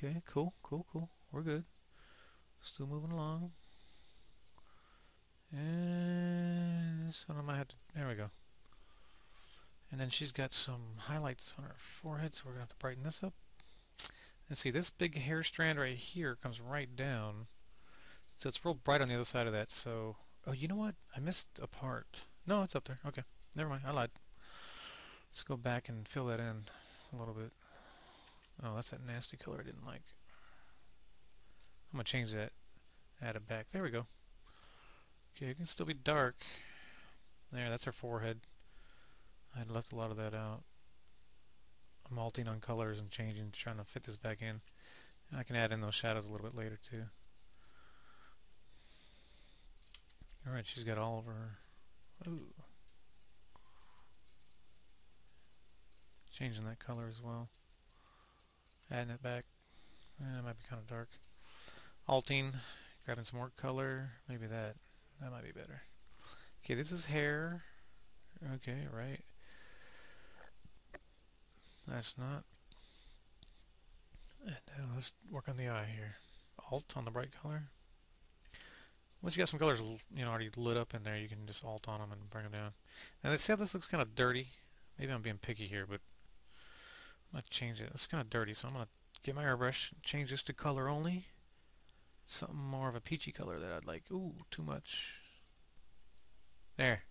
Okay, cool, cool, cool. We're good. Still moving along. And this one I might have to. There we go. And then she's got some highlights on her forehead, so we're gonna have to brighten this up. And see, this big hair strand right here comes right down. So it's real bright on the other side of that. So, oh, you know what? I missed a part. No, it's up there. Okay, never mind. I lied. Let's go back and fill that in a little bit. Oh, that's that nasty color I didn't like. I'm gonna change that. Add it back. There we go. Okay, it can still be dark. There, that's her forehead. I left a lot of that out. I'm alting on colors and changing, trying to fit this back in. And I can add in those shadows a little bit later too. Alright, she's got all of her... Ooh. Changing that color as well. Adding it back. That might be kind of dark. Alting. Grabbing some more color. Maybe that. That might be better. Okay, this is hair. Okay, right. That's not. And let's work on the eye here. Alt on the bright color. Once you got some colors, already lit up in there, you can just alt on them and bring them down. And let's see how this looks kind of dirty. Maybe I'm being picky here, but I'm gonna change it. It's kind of dirty, so I'm gonna get my airbrush, change this to color only. Something more of a peachy color that I'd like. Ooh, too much. There.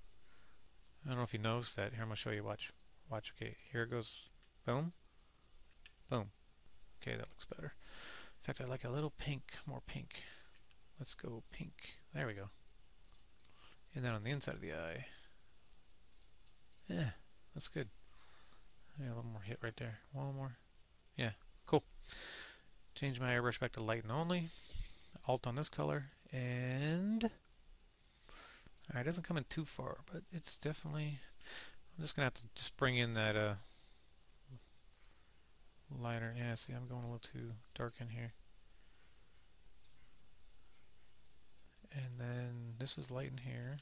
I don't know if you noticed that. Here, I'm gonna show you. Watch. Watch. Okay, here it goes. Boom. Boom. Okay, that looks better. In fact, I like a little pink, more pink. Let's go pink. There we go. And then on the inside of the eye. Yeah, that's good. Yeah, a little more hit right there. One more. Yeah, cool. Change my airbrush back to light and only. Alt on this color. And... Alright, it doesn't come in too far, but it's definitely... I'm just going to have to just bring in that lighter. Yeah, see, I'm going a little too dark in here. And then this is light in here.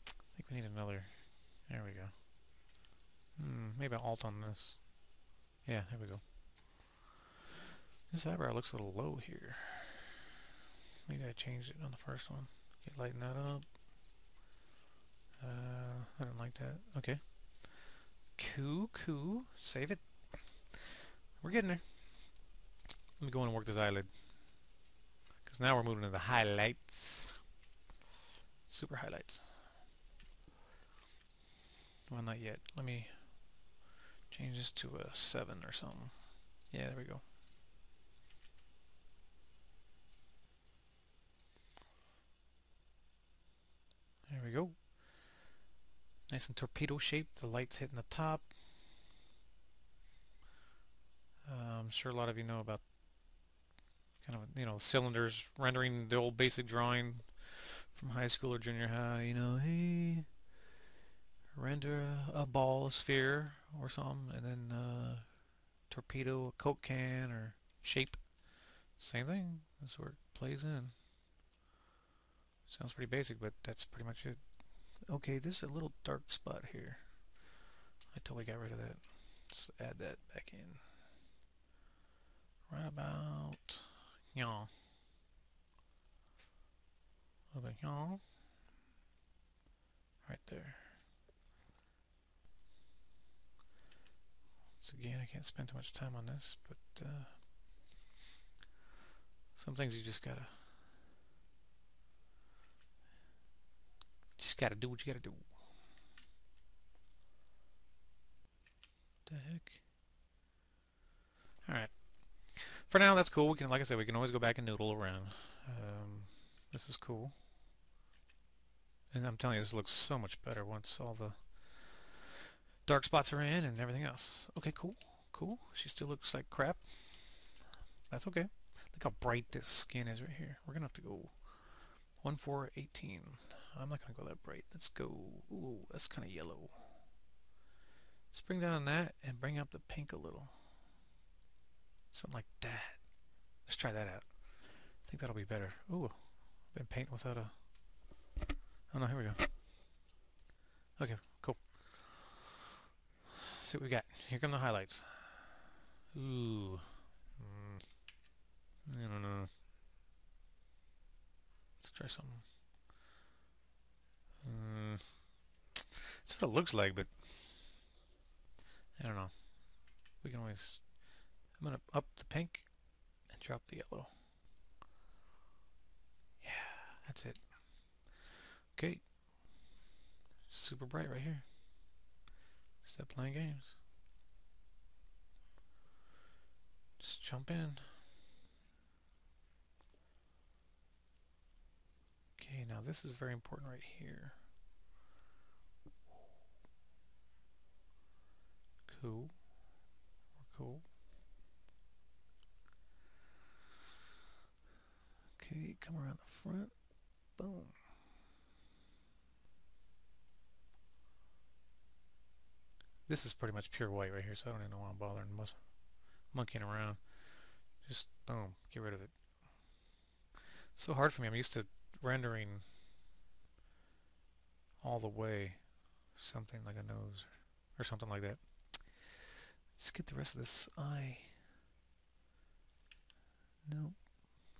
I think we need another. There we go. Maybe I'll alt on this. Yeah, there we go. This eyebrow looks a little low here. Maybe I changed it on the first one. Okay, lighten that up. I don't like that. Okay. Cool. Save it. We're getting there. Let me go in and work this eyelid. Because now we're moving to the highlights. Super highlights. Well, not yet. Let me change this to a 7 or something. Yeah, there we go. There we go. Nice and torpedo shaped. The light's hitting the top. I'm sure a lot of you know about kind of, cylinders, rendering the old basic drawing from high school or junior high. Hey, render a ball, a sphere, or something, and then torpedo a Coke can or shape. Same thing. That's where it plays in. Sounds pretty basic, but that's pretty much it. Okay, this is a little dark spot here. I totally got rid of that. Let's add that back in. Right about, over here. Right there. So again, I can't spend too much time on this, but some things you just gotta do what you gotta do. What the heck? Alright. For now, that's cool. We can, like I said, we can always go back and noodle around. This is cool. And I'm telling you, this looks so much better once all the dark spots are in and everything else. Okay, cool. She still looks like crap. That's okay. Look how bright this skin is right here. We're going to have to go 1:4:18. I'm not going to go that bright. Let's go. Ooh, that's kind of yellow. Let's bring down on that and bring up the pink a little. Something like that. Let's try that out. I think that'll be better. Ooh, I've been painting without a... Oh no, here we go. Okay, cool. Let's see what we got. Here come the highlights. Ooh. I don't know. Let's try something. Uh, that's what it looks like, but I don't know. We can always. I'm gonna up the pink and drop the yellow. Yeah, that's it. Okay, super bright right here. Stop playing games. Just jump in. Okay, now this is very important right here. Cool. We're cool. Okay, come around the front. Boom. This is pretty much pure white right here, so I don't even know why I'm bothering monkeying around. Just boom, get rid of it. It's so hard for me. I'm used to rendering all the way something like a nose or something like that. Let's get the rest of this eye. Nope.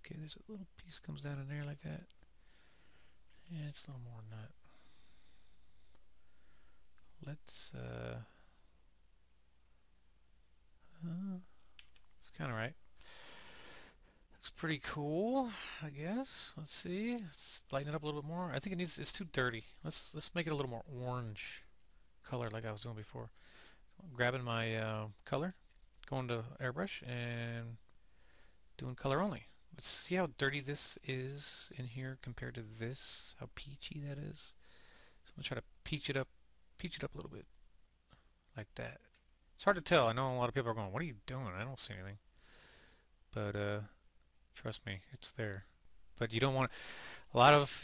Okay, there's a little piece comes down in there like that. Yeah, it's a little more than that. Let's it's kind of right. Looks pretty cool, I guess. Let's see. Let's lighten it up a little bit more. I think it needs. It's too dirty. Let's make it a little more orange color like I was doing before. Grabbing my color, going to airbrush and doing color only. Let's see how dirty this is in here compared to this. How peachy that is. So I'm gonna try to peach it up a little bit like that. It's hard to tell. I know a lot of people are going, "What are you doing?" I don't see anything, but trust me, it's there. But you don't want a lot of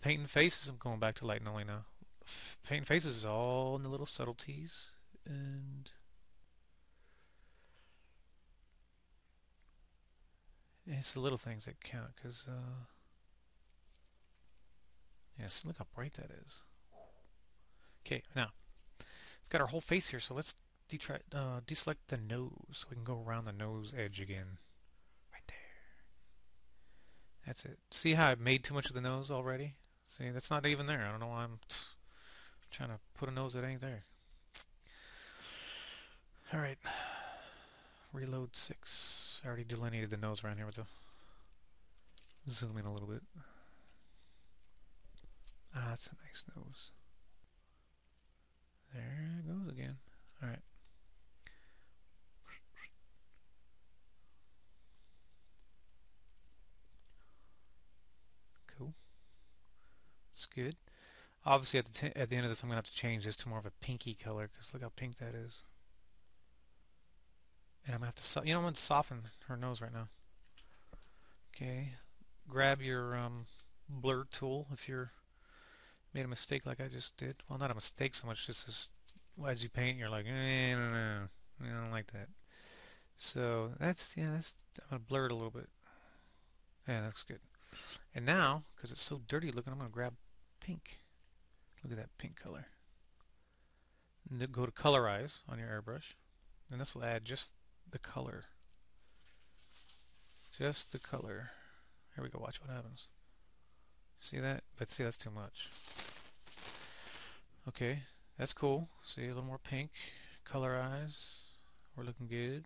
painting faces. I'm going back to light and only now. Painting faces is all in the little subtleties, and it's the little things that count. Cause yes, look how bright that is. Okay, now we've got our whole face here, so let's deselect the nose so we can go around the nose edge again. Right there. That's it. See how I made too much of the nose already? See, that's not even there. I don't know why I'm trying to put a nose that ain't there. All right, reload 6. I already delineated the nose around here with the zoom in a little bit. Ah, that's a nice nose. There it goes again. All right. Cool. It's good. Obviously, at the end of this, I'm gonna have to change this to more of a pinky color because look how pink that is. And I'm gonna have to, I'm gonna soften her nose right now. Okay. Grab your blur tool if you're made a mistake like I just did. Well, not a mistake so much, just as you paint, you're like, no, no, I don't like that. So that's, I'm gonna blur it a little bit. Yeah, that looks good. And now, because it's so dirty looking, I'm gonna grab pink. Look at that pink color. And then go to colorize on your airbrush, and this will add just the color. Just the color. Here we go, watch what happens. See that? But see, that's too much. Okay, that's cool. See, a little more pink. Colorize. We're looking good.